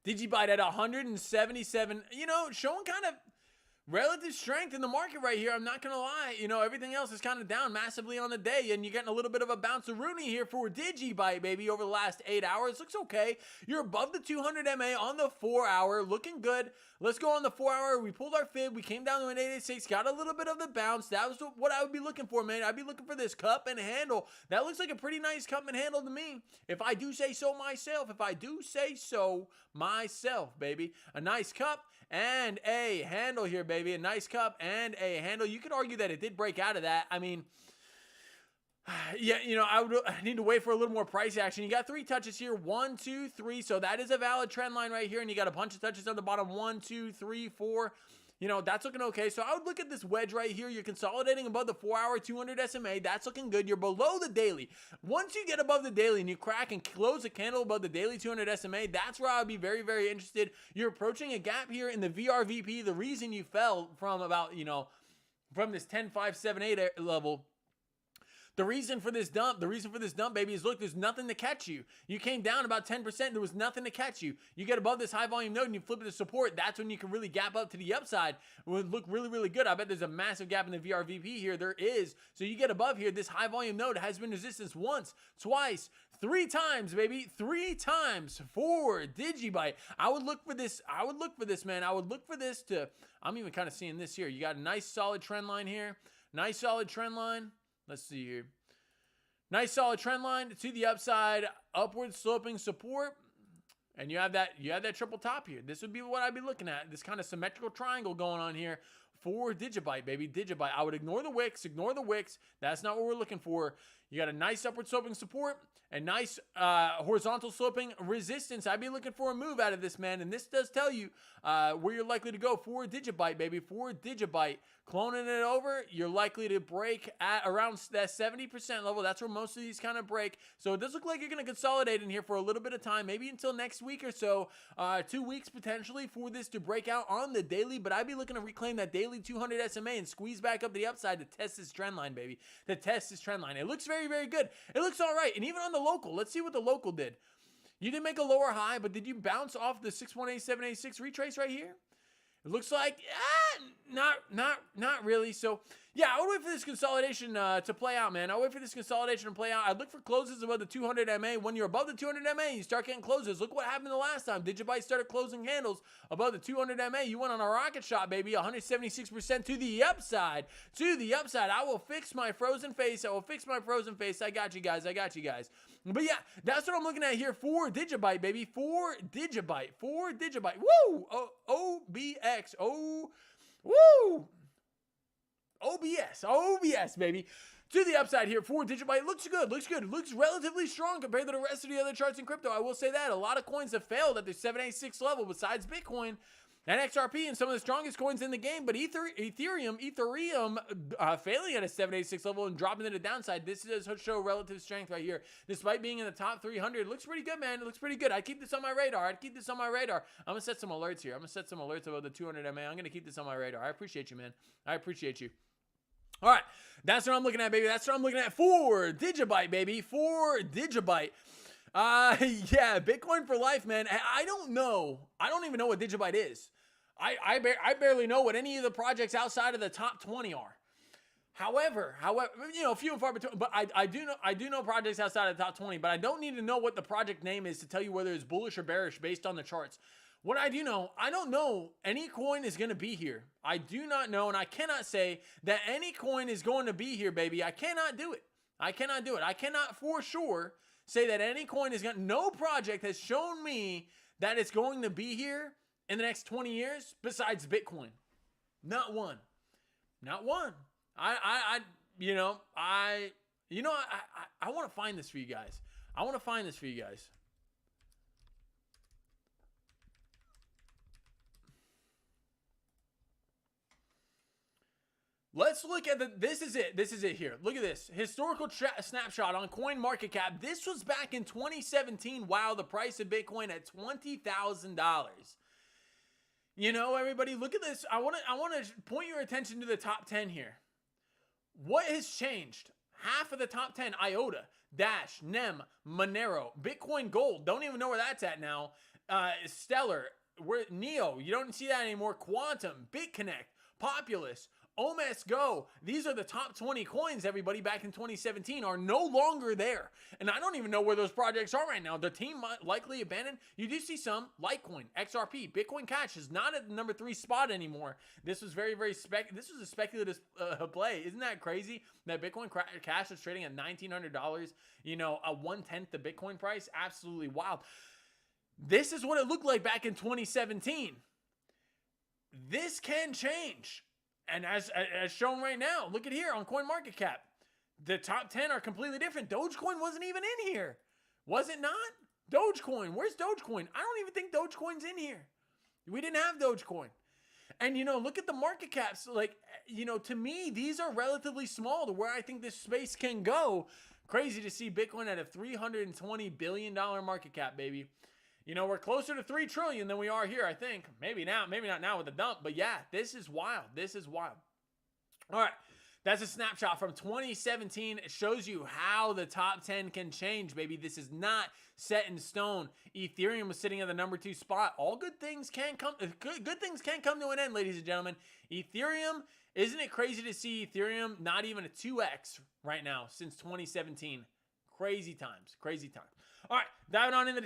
Digibyte at 177. You know, showing kind of relative strength in the market right here. I'm not going to lie. You know, everything else is kind of down massively on the day, and you're getting a little bit of a bounce-a-rooney here for Digibyte, baby, over the last 8 hours. Looks okay. You're above the 200 MA on the 4 hour. Looking good. Let's go on the 4 hour. We pulled our fib. We came down to an 886. Got a little bit of the bounce. That was what I would be looking for, man. I'd be looking for this cup and handle. That looks like a pretty nice cup and handle to me, if I do say so myself. Baby. A nice cup and a handle here, baby. A nice cup and a handle. You could argue that it did break out of that. I mean, yeah, you know, I need to wait for a little more price action. You got 3 touches here. 1, 2, 3. So that is a valid trend line right here. And you got a bunch of touches on the bottom. 1, 2, 3, 4. You know, that's looking okay. So I would look at this wedge right here. You're consolidating above the 4 hour 200 SMA. That's looking good. You're below the daily. Once you get above the daily and you crack and close a candle above the daily 200 SMA, that's where I would be very, very interested. You're approaching a gap here in the VRVP. The reason you fell from about, you know, from this 10, 5, 7, 8 level. The reason for this dump, baby, is look, there's nothing to catch you. You came down about 10%. There was nothing to catch you. You get above this high volume node and you flip it to support. That's when you can really gap up to the upside. It would look really, really good. I bet there's a massive gap in the VRVP here. There is. So you get above here. This high volume node has been resistance once, twice, 3 times, baby. 3 times for Digibyte. I would look for this, man. I would look for this to, I'm even kind of seeing this here. You got a nice solid trend line here. Nice solid trend line. Let's see here. Nice solid trend line to the upside, upward sloping support. And you have that triple top here. This would be what I'd be looking at. This kind of symmetrical triangle going on here 4 Digibyte, baby. Digibyte. I would ignore the wicks. Ignore the wicks. That's not what we're looking for. You got a nice upward sloping support, a nice horizontal sloping resistance. I'd be looking for a move out of this, man. And this does tell you where you're likely to go. 4 Digibyte, baby. 4 Digibyte. Cloning it over, you're likely to break at around that 70% level. That's where most of these kind of break. So it does look like you're going to consolidate in here for a little bit of time, maybe until next week or so, 2 weeks potentially for this to break out on the daily. But I'd be looking to reclaim that daily 200 SMA and squeeze back up to the upside to test this trend line, baby. To test this trend line. It looks very, very good. It looks all right. And even on the local, let's see what the local did. You did make a lower high, but did you bounce off the 618786 retrace right here? It looks like, not really. So, yeah, I would wait for this consolidation to play out, man. I'll wait for this consolidation to play out. I'd look for closes above the 200 MA. When you're above the 200 MA, you start getting closes. Look what happened the last time. Digibyte started closing handles above the 200 MA. You went on a rocket shot, baby. 176% to the upside. To the upside. I will fix my frozen face. I will fix my frozen face. I got you guys. I got you guys. But yeah, that's what I'm looking at here. 4 Digibyte, baby. 4 Digibyte. 4 Digibyte. Woo! OBX. Oh, woo! OBS, baby. To the upside here, 4 Digibyte. Looks good, looks good. Looks relatively strong compared to the rest of the other charts in crypto. I will say that. A lot of coins have failed at the 786 level besides Bitcoin and XRP and some of the strongest coins in the game. But Ethereum failing at a 786 level and dropping to the downside. This does show relative strength right here. Despite being in the top 300, it looks pretty good, man. It looks pretty good. I'd keep this on my radar. I'm going to set some alerts here. I'm going to set some alerts about the 200 MA. I'm going to keep this on my radar. I appreciate you, man. I appreciate you. All right. That's what I'm looking at, baby. That's what I'm looking at. 4 Digibyte, baby. 4 Digibyte. Yeah, Bitcoin for life, man. I don't know. I don't even know what Digibyte is. I barely know what any of the projects outside of the top 20 are. However, you know, few and far between. But I do know projects outside of the top 20. But I don't need to know what the project name is to tell you whether it's bullish or bearish based on the charts. What I do know, I don't know any coin is going to be here. I do not know, and I cannot say that any coin is going to be here, baby. I cannot do it. I cannot do it. I cannot for sure say that any coin is going to, no project has shown me that it's going to be here in the next 20 years besides Bitcoin. Not one. Not one. I want to find this for you guys. I want to find this for you guys. Let's look at this is it. This is it here. Look at this. Historical snapshot on CoinMarketCap. This was back in 2017. Wow, the price of Bitcoin at $20,000. You know, everybody, look at this. I want to point your attention to the top 10 here. What has changed? Half of the top 10, IOTA, Dash, NEM, Monero, Bitcoin Gold. Don't even know where that's at now. Stellar, Neo. You don't see that anymore. Quantum, BitConnect, Populous, OMS Go. These are the top 20 coins, everybody, back in 2017 are no longer there. And I don't even know where those projects are right now. The team might likely abandoned. You do see some, Litecoin, XRP, Bitcoin Cash is not at the number 3 spot anymore. This was very, very this was a speculative play. Isn't that crazy that Bitcoin Cash is trading at $1,900, you know, a 1/10 the Bitcoin price? Absolutely wild. This is what it looked like back in 2017. This can change. And as shown right now, look at here on CoinMarketCap. The top 10 are completely different. Dogecoin wasn't even in here. Was it not? Dogecoin. Where's Dogecoin? I don't even think Dogecoin's in here. We didn't have Dogecoin. And, you know, look at the market caps. Like, you know, to me, these are relatively small to where I think this space can go. Crazy to see Bitcoin at a $320 billion market cap, baby. You know, we're closer to 3 trillion than we are here, I think. Maybe now, maybe not now with the dump, but yeah, this is wild. This is wild. All right, that's a snapshot from 2017. It shows you how the top 10 can change, baby. This is not set in stone. Ethereum was sitting at the number 2 spot. All good things can come. Good things can come to an end, ladies and gentlemen. Ethereum, isn't it crazy to see Ethereum not even a 2x right now since 2017? Crazy times. Crazy times. All right, diving on into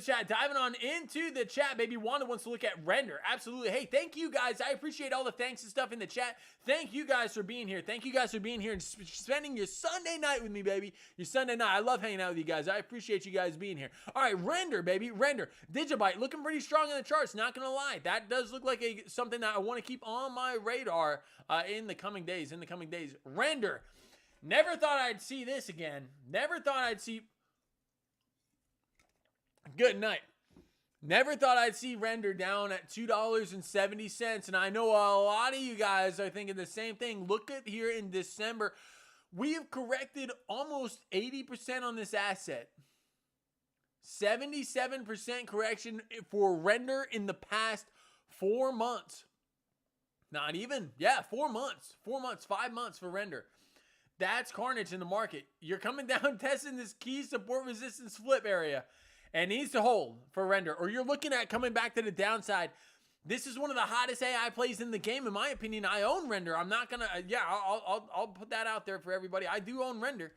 the chat. Baby. Wanda wants to look at render. Absolutely. Hey, thank you guys. I appreciate all the thanks and stuff in the chat. Thank you guys for being here. Thank you guys for being here and spending your Sunday night with me, baby. Your Sunday night. I love hanging out with you guys. I appreciate you guys being here. All right, render, baby. Render. Digibyte looking pretty strong in the charts. Not going to lie. That does look like something that I want to keep on my radar in the coming days. Render. Never thought I'd see this again. Never thought I'd see... Good night. Never thought I'd see render down at $2.70. And I know a lot of you guys are thinking the same thing. Look at here in December. We have corrected almost 80% on this asset. 77% correction for render in the past 4 months. Not even. Yeah, 4 months. 4 months, 5 months for render. That's carnage in the market. You're coming down testing this key support resistance flip area. And needs to hold for render. Or you're looking at coming back to the downside. This is one of the hottest AI plays in the game. In my opinion, I own render. I'm not going to, I'll put that out there for everybody. I do own render.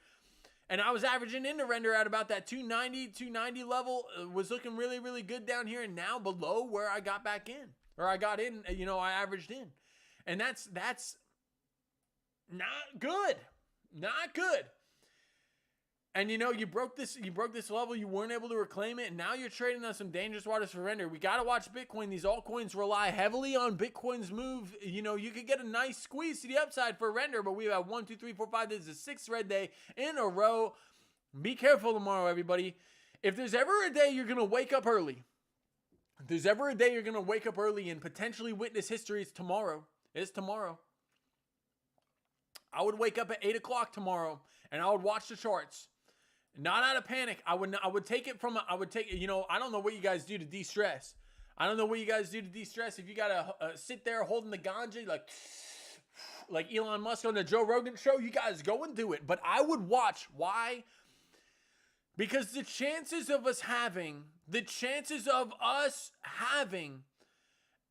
And I was averaging into render at about that 290 level. Was looking really, really good down here. And now below where I got back in. Or I got in, I averaged in. And that's not good. Not good. And you broke this level, you weren't able to reclaim it, and now you're trading on some dangerous waters for render. We got to watch Bitcoin. These altcoins rely heavily on Bitcoin's move. You could get a nice squeeze to the upside for render, but we have 1, 2, 3, 4, 5. This is the 6th red day in a row. Be careful tomorrow, everybody. If there's ever a day you're going to wake up early, and potentially witness history, it's tomorrow. It's tomorrow. I would wake up at 8 o'clock tomorrow, and I would watch the charts. Not out of panic. I would take it from, I don't know what you guys do to de-stress. If you got to sit there holding the ganja, like Elon Musk on the Joe Rogan show, you guys go and do it. But I would watch. Why? Because the chances of us having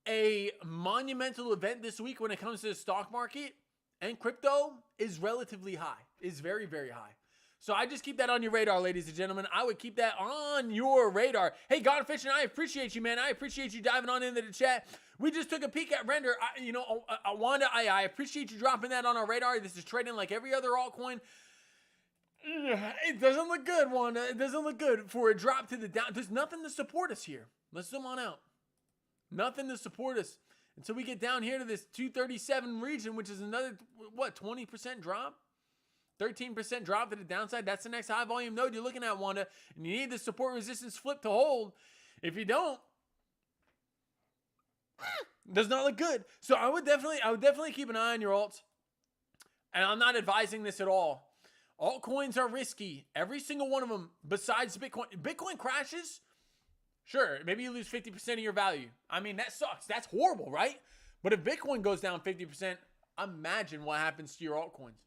a monumental event this week when it comes to the stock market and crypto is relatively high. Is very, very high. So I just keep that on your radar, ladies and gentlemen. I would keep that on your radar. Hey, Godfish, and I appreciate you, man. I appreciate you diving on into the chat. We just took a peek at render. Wanda, I appreciate you dropping that on our radar. This is trading like every other altcoin. It doesn't look good, Wanda. It doesn't look good for a drop to the down. There's nothing to support us here. Let's zoom on out. Nothing to support us until we get down here to this 237 region, which is another, 20% drop? 13% drop to the downside. That's the next high volume node you're looking at, Wanda. And you need the support resistance flip to hold. If you don't, does not look good. So I would definitely keep an eye on your alts. And I'm not advising this at all. Altcoins are risky. Every single one of them, besides Bitcoin. Bitcoin crashes, sure, maybe you lose 50% of your value. I mean, that sucks. That's horrible, right? But if Bitcoin goes down 50%, imagine what happens to your altcoins.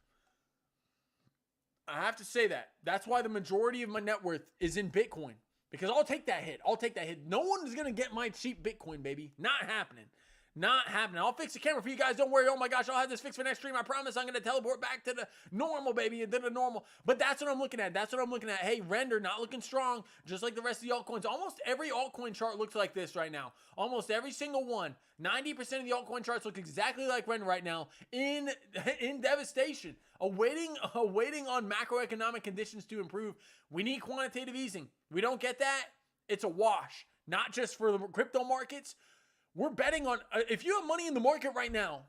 I have to say that. That's why the majority of my net worth is in Bitcoin. Because I'll take that hit. No one is going to get my cheap Bitcoin, baby. Not happening. Not happening. I'll fix the camera for you guys. Don't worry. Oh my gosh, I'll have this fixed for next stream. I promise I'm going to teleport back to the normal, baby. And to the normal. But that's what I'm looking at. Hey, render, not looking strong. Just like the rest of the altcoins. Almost every altcoin chart looks like this right now. Almost every single one. 90% of the altcoin charts look exactly like render right now. In devastation. Awaiting on macroeconomic conditions to improve. We need quantitative easing. We don't get that, it's a wash. Not just for the crypto markets. We're betting on, if you have money in the market right now,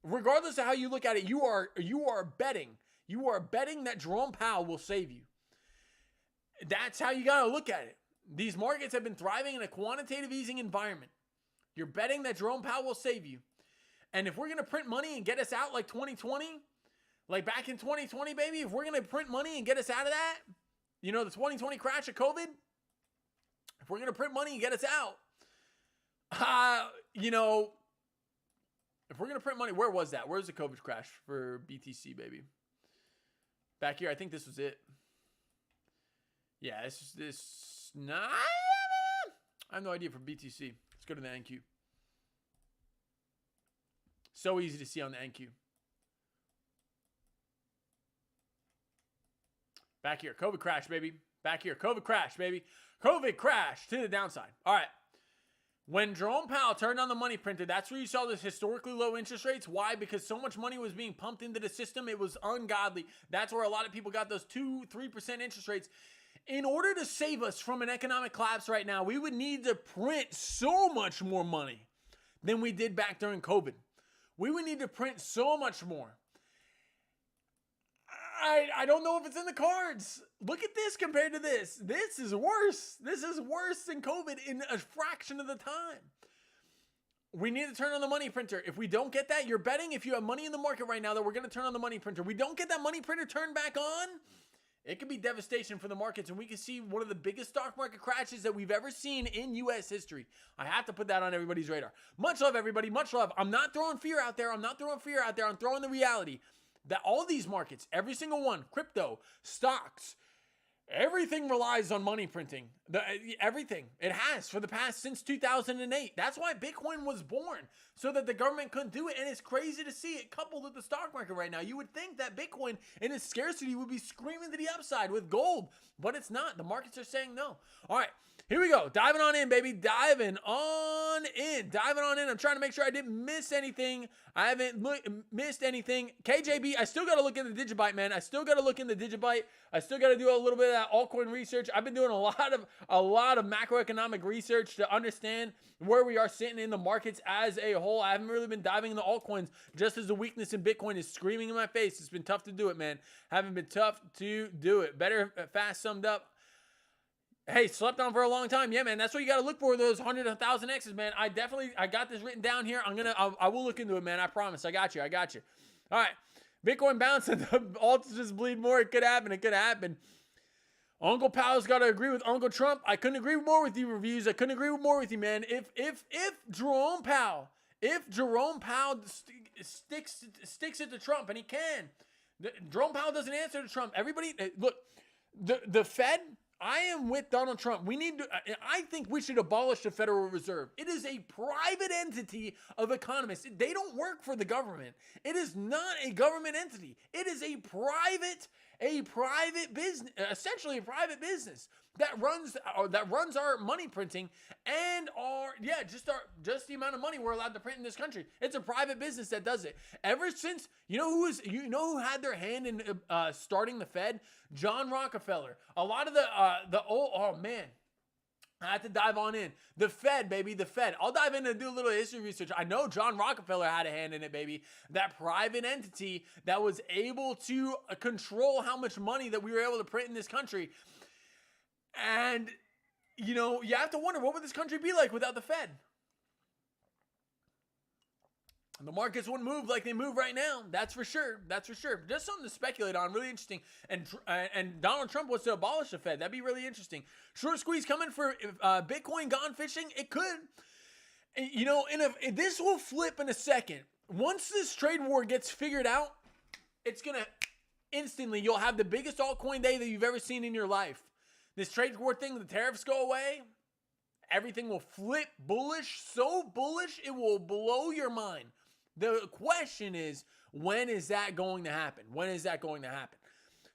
regardless of how you look at it, you are betting. You are betting that Jerome Powell will save you. That's how you got to look at it. These markets have been thriving in a quantitative easing environment. You're betting that Jerome Powell will save you. And if we're going to print money and get us out like 2020, like back in 2020, baby, if we're going to print money and get us out of that, the 2020 crash of COVID, if we're going to print money and get us out, if we're going to print money, where was that? Where's the COVID crash for BTC, baby? Back here, I think this was it. Yeah, I have no idea for BTC. Let's go to the NQ. So easy to see on the NQ. Back here, COVID crash, baby. Back here. COVID crash, baby. COVID crash to the downside. All right. When Jerome Powell turned on the money printer, that's where you saw this historically low interest rates. Why? Because so much money was being pumped into the system. It was ungodly. That's where a lot of people got those 2-3% interest rates. In order to save us from an economic collapse right now, we would need to print so much more money than we did back during COVID. We would need to print so much more. I don't know if it's in the cards. Look at this compared to this. This is worse. This is worse than COVID in a fraction of the time. We need to turn on the money printer. If we don't get that, you're betting if you have money in the market right now that we're going to turn on the money printer. We don't get that money printer turned back on, it could be devastation for the markets, and we could see one of the biggest stock market crashes that we've ever seen in U.S. history. I have to put that on everybody's radar. Much love, everybody. Much love. I'm not throwing fear out there. I'm throwing the reality that all these markets, every single one, crypto, stocks, everything relies on money printing. Everything. It has for the past since 2008. That's why Bitcoin was born, so that the government couldn't do it. And it's crazy to see it coupled with the stock market right now. You would think that Bitcoin in its scarcity would be screaming to the upside with gold, but it's not. The markets are saying no. All right, here we go. Diving on in, baby. Diving on in. I'm trying to make sure I didn't miss anything. I haven't missed anything. KJB, I still got to look in the Digibyte, man. I still got to look in the Digibyte. I still got to do a little bit of that altcoin research. I've been doing a lot of macroeconomic research to understand where we are sitting in the markets as a whole. I haven't really been diving into altcoins just as the weakness in Bitcoin is screaming in my face. It's been tough to do it, man. Haven't been tough to do it. Better fast summed up. Hey, slept on for a long time. Yeah, man, that's what you got to look for, those 100,000 X's, man. I got this written down here. I will look into it, man. I promise. I got you. All right. Bitcoin bouncing. The alts just bleed more. It could happen. Uncle Powell's got to agree with Uncle Trump. I couldn't agree more with you, reviews. I couldn't agree more with you, man. If Jerome Powell sticks it to Trump, and he can, Jerome Powell doesn't answer to Trump. Everybody, look, the Fed. I am with Donald Trump. I think we should abolish the Federal Reserve. It is a private entity of economists. They don't work for the government. It is not a government entity. It is a private business, essentially a private business that runs our money printing and just the amount of money we're allowed to print in this country. It's a private business that does it. Ever since, you know who had their hand in starting the Fed? John Rockefeller. A lot of the old, oh man, I had to dive on in. The Fed, baby, the Fed. I'll dive in and do a little history research. I know John Rockefeller had a hand in it, baby. That private entity that was able to control how much money that we were able to print in this country. And, you have to wonder, what would this country be like without the Fed? The markets wouldn't move like they move right now. That's for sure. Just something to speculate on. Really interesting. And Donald Trump wants to abolish the Fed. That'd be really interesting. Short squeeze coming for Bitcoin gone fishing. It could. This will flip in a second. Once this trade war gets figured out, it's going to instantly, you'll have the biggest altcoin day that you've ever seen in your life. This trade war thing, the tariffs go away. Everything will flip bullish. So bullish, it will blow your mind. The question is, when is that going to happen?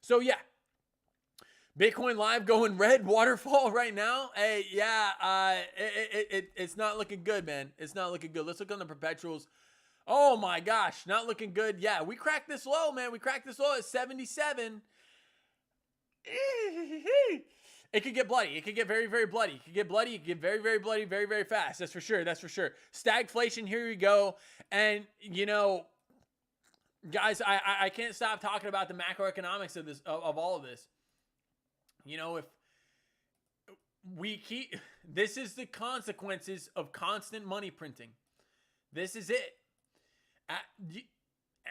So yeah, Bitcoin Live going red waterfall right now. Hey, yeah, it's not looking good, man. It's not looking good. Let's look on the perpetuals. Oh my gosh, not looking good. Yeah, we cracked this low, man. We cracked this low at 77. It could get bloody. It could get very, very bloody. It could get bloody. It could get very, very bloody very, very fast. That's for sure. Stagflation, here we go. And, guys, I can't stop talking about the macroeconomics of this, of all of this. If we keep, this is the consequences of constant money printing. This is it.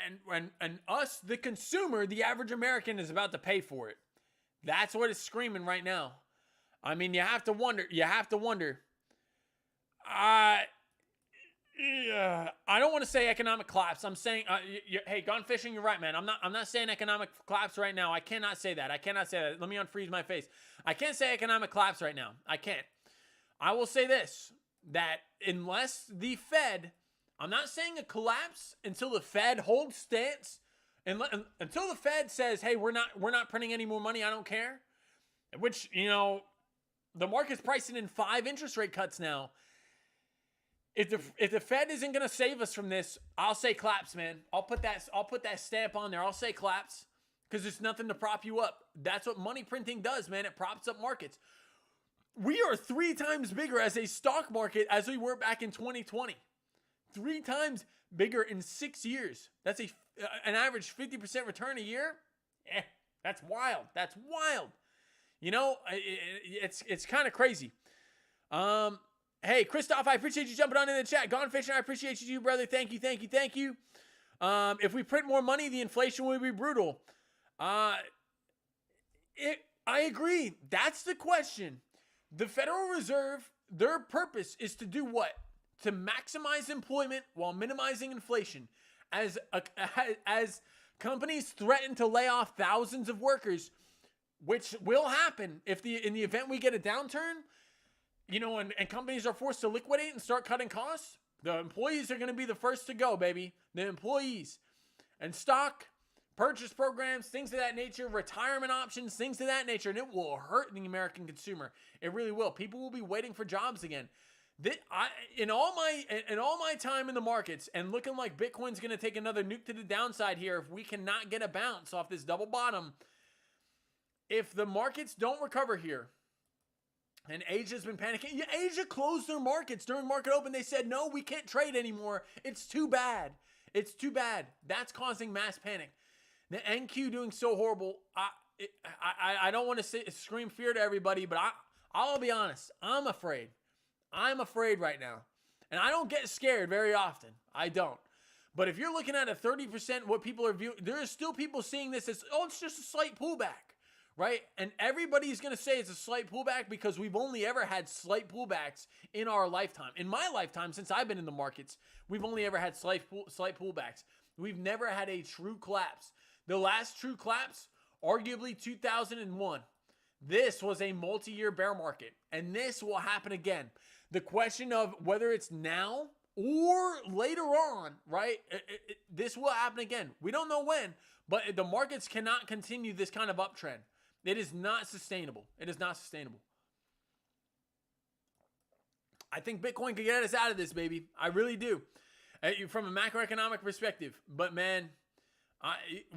And us, the consumer, the average American, is about to pay for it. That's what it's screaming right now. I mean, you have to wonder. I don't want to say economic collapse. I'm saying, hey, gone fishing. You're right, man. I'm not saying economic collapse right now. I cannot say that. Let me unfreeze my face. I can't say economic collapse right now. I can't. I will say this, that unless the Fed, I'm not saying a collapse until the Fed holds stance. Until the Fed says, hey, we're not printing any more money, I don't care. which, the market's pricing in 5 interest rate cuts now. If the Fed isn't going to save us from this, I'll say claps, man. I'll put that stamp on there. I'll say claps, because there's nothing to prop you up. That's what money printing does, man. It props up markets. We are 3 times bigger as a stock market as we were back in 2020. 3 times bigger in 6 years. That's an average 50% return a year. That's wild. That's wild. It's kind of crazy. Hey, Christoph, I appreciate you jumping on in the chat. Gone Fishing, I appreciate you, brother. Thank you. If we print more money, the inflation will be brutal. I agree. That's the question. The Federal Reserve, their purpose is to do what? To maximize employment while minimizing inflation. As companies threaten to lay off thousands of workers, which will happen in the event we get a downturn, and companies are forced to liquidate and start cutting costs, the employees are going to be the first to go, baby. The employees. And stock, purchase programs, things of that nature, retirement options, things of that nature, and it will hurt the American consumer. It really will. People will be waiting for jobs again. In all my time in the markets, and looking like Bitcoin's going to take another nuke to the downside here if we cannot get a bounce off this double bottom, if the markets don't recover here, and Asia's been panicking. Asia closed their markets during market open. They said, no, we can't trade anymore. It's too bad. It's too bad. That's causing mass panic. The NQ doing so horrible. I don't want to scream fear to everybody, but I'll be honest. I'm afraid. I'm afraid right now. And I don't get scared very often. I don't. But if you're looking at a 30%, what people are viewing, there are still people seeing this as, it's just a slight pullback. Right? And everybody's going to say it's a slight pullback because we've only ever had slight pullbacks in our lifetime. In my lifetime, since I've been in the markets, we've only ever had slight pullbacks. We've never had a true collapse. The last true collapse, arguably 2001. This was a multi-year bear market, and this will happen again. The question of whether it's now or later on, right? This will happen again. We don't know when, but the markets cannot continue this kind of uptrend. It is not sustainable. It is not sustainable. I think Bitcoin could get us out of this, baby. I really do. From a macroeconomic perspective. But, man,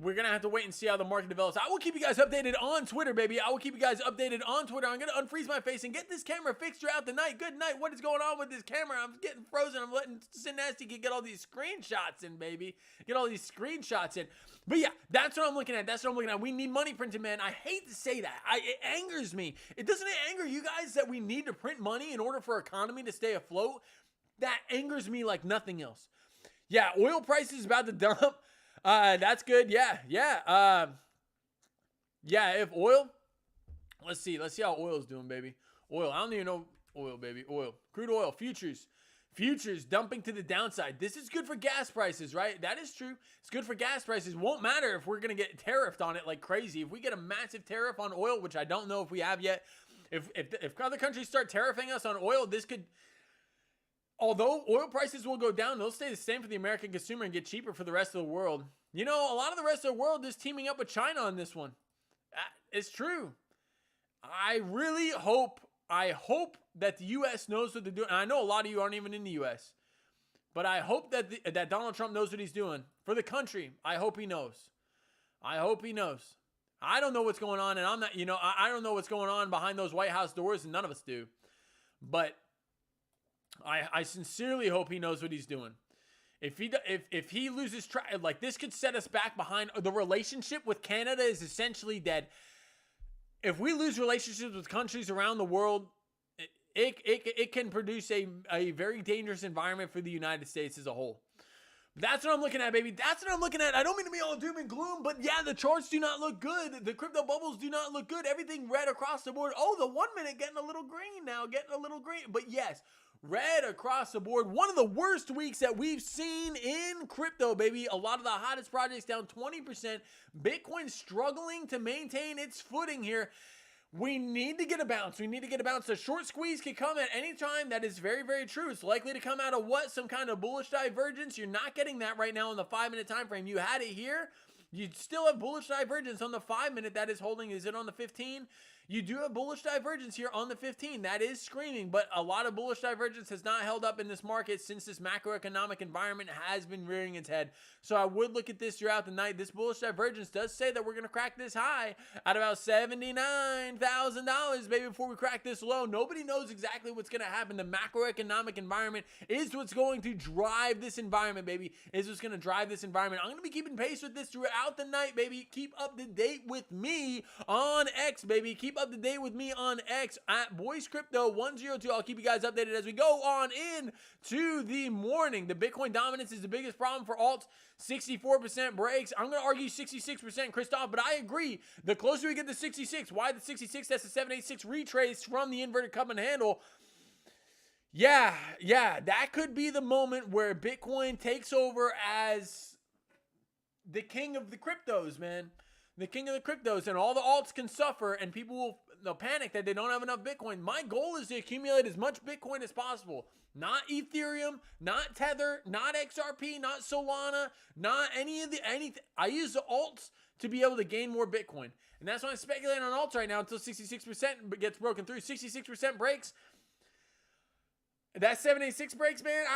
we're going to have to wait and see how the market develops. I will keep you guys updated on Twitter, baby. I will keep you guys updated on Twitter. I'm going to unfreeze my face and get this camera fixed throughout the night. Good night. What is going on with this camera? I'm getting frozen. I'm letting Nasty get all these screenshots in, baby. Get all these screenshots in. But yeah, that's what I'm looking at. That's what I'm looking at. We need money printed, man. I hate to say that. It angers me. Doesn't it anger you guys that we need to print money in order for our economy to stay afloat? That angers me like nothing else. Yeah, oil prices about to dump. That's good. Yeah. If oil, let's see how oil's doing, baby. Oil, I don't even know oil, baby. Oil, crude oil, futures dumping to the downside. This is good for gas prices, right? That is true. It's good for gas prices. Won't matter if we're going to get tariffed on it like crazy. If we get a massive tariff on oil, which I don't know if we have yet, if other countries start tariffing us on oil, this could, although oil prices will go down, they'll stay the same for the American consumer and get cheaper for the rest of the world. A lot of the rest of the world is teaming up with China on this one. It's true. I hope that the U.S. knows what they're doing. And I know a lot of you aren't even in the U.S., but I hope that Donald Trump knows what he's doing for the country. I hope he knows. I don't know what's going on, and I'm not, I don't know what's going on behind those White House doors, and none of us do. But I sincerely hope he knows what he's doing. If he loses track, like, this could set us back behind. The relationship with Canada is essentially dead. If we lose relationships with countries around the world, it can produce a very dangerous environment for the United States as a whole. That's what I'm looking at, baby. That's what I'm looking at. I don't mean to be all doom and gloom, but yeah, the charts do not look good. The crypto bubbles do not look good. Everything red across the board. Oh, the 1 minute getting a little green now, But yes, red across the board. One of the worst weeks that we've seen in crypto, baby. A lot of the hottest projects down 20%. Bitcoin struggling to maintain its footing here. We need to get a bounce. The short squeeze can come at any time. That is very, very true. It's likely to come out of what? Some kind of bullish divergence. You're not getting that right now in the 5 minute time frame. You had it here. You still have bullish divergence on the 5-minute that is holding. Is it on the 15? You do have bullish divergence here on the 15. That is screaming, but a lot of bullish divergence has not held up in this market since this macroeconomic environment has been rearing its head. So I would look at this throughout the night. This bullish divergence does say that we're going to crack this high at about $79,000, baby, before we crack this low. Nobody knows exactly what's going to happen. The macroeconomic environment is what's going to drive this environment, baby, is what's going to drive this environment. I'm going to be keeping pace with this throughout the night, baby. Keep up to date with me on X, baby. Keep up to date with me on X at BoysCrypto102. I'll keep you guys updated as we go on in to the morning. The Bitcoin dominance is the biggest problem for alts. 64% breaks. I'm going to argue 66%, Christoph, but I agree. The closer we get to 66, why the 66? That's the 786 retrace from the inverted cup and handle. Yeah, that could be the moment where Bitcoin takes over as the king of the cryptos, man. The king of the cryptos, and all the alts can suffer, and people will panic that they don't have enough Bitcoin. My goal is to accumulate as much Bitcoin as possible. Not Ethereum, not Tether, not XRP, not Solana, not anything. I use the alts to be able to gain more Bitcoin. And that's why I'm speculating on alts right now until 66% gets broken through. 66% breaks. That 786 breaks, man,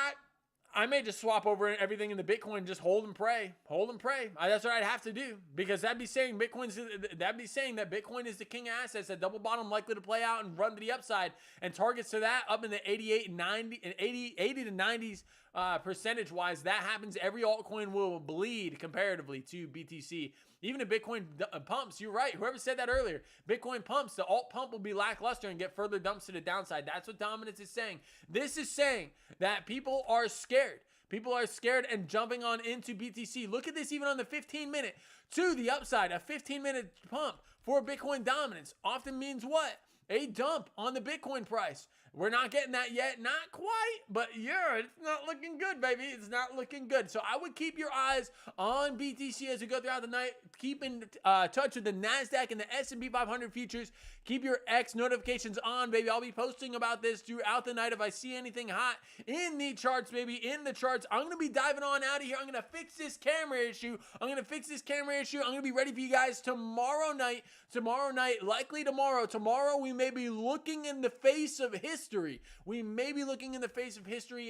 I may just swap over everything in the Bitcoin and just hold and pray. Hold and pray. That's what I'd have to do, because that'd be saying that Bitcoin is the king of assets, that double bottom likely to play out and run to the upside, and targets to that up in the 88 and 90 and 80 to 90s percentage wise. That happens. Every altcoin will bleed comparatively to BTC. Even if Bitcoin pumps, you're right. Whoever said that earlier, Bitcoin pumps, the alt pump will be lackluster and get further dumps to the downside. That's what dominance is saying. This is saying that people are scared. People are scared and jumping on into BTC. Look at this even on the 15-minute to the upside. A 15-minute pump for Bitcoin dominance often means what? A dump on the Bitcoin price. We're not getting that yet. Not quite, but yeah, it's not looking good, baby. It's not looking good. So I would keep your eyes on BTC as we go throughout the night. Keep in touch with the NASDAQ and the S&P 500 futures. Keep your X notifications on, baby. I'll be posting about this throughout the night if I see anything hot in the charts, baby. In the charts, I'm going to be diving on out of here. I'm going to fix this camera issue. I'm going to be ready for you guys tomorrow night. Likely tomorrow. Tomorrow, we may be looking in the face of history. And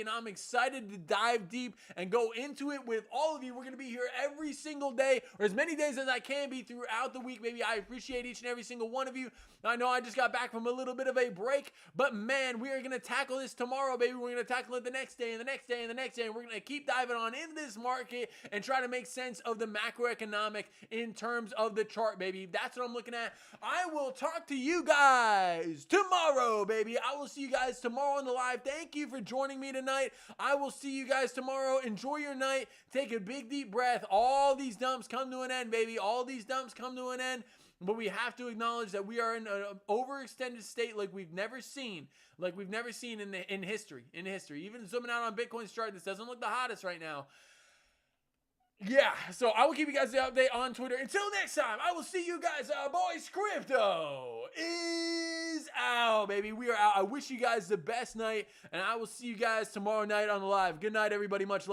I'm excited to dive deep and go into it with all of you. We're going to be here every single day, or as many days as I can be throughout the week, baby. I appreciate each and every single one of you. I know I just got back from a little bit of a break, but man, we are going to tackle this tomorrow, baby. We're going to tackle it the next day and the next day and the next day, and we're going to keep diving on into this market and try to make sense of the macroeconomic in terms of the chart, baby. That's what I'm looking at. I will talk to you guys tomorrow, baby. I will see you guys tomorrow on the live. Thank you for joining me tonight. I will see you guys tomorrow. Enjoy your night. Take a big, deep breath. All these dumps come to an end, baby. All these dumps come to an end. But we have to acknowledge that we are in an overextended state like we've never seen in history. Even zooming out on Bitcoin's chart, this doesn't look the hottest right now. Yeah, so I will keep you guys the update on Twitter. Until next time, I will see you guys. Boys, crypto is out, baby. We are out. I wish you guys the best night, and I will see you guys tomorrow night on the live. Good night, everybody. Much love.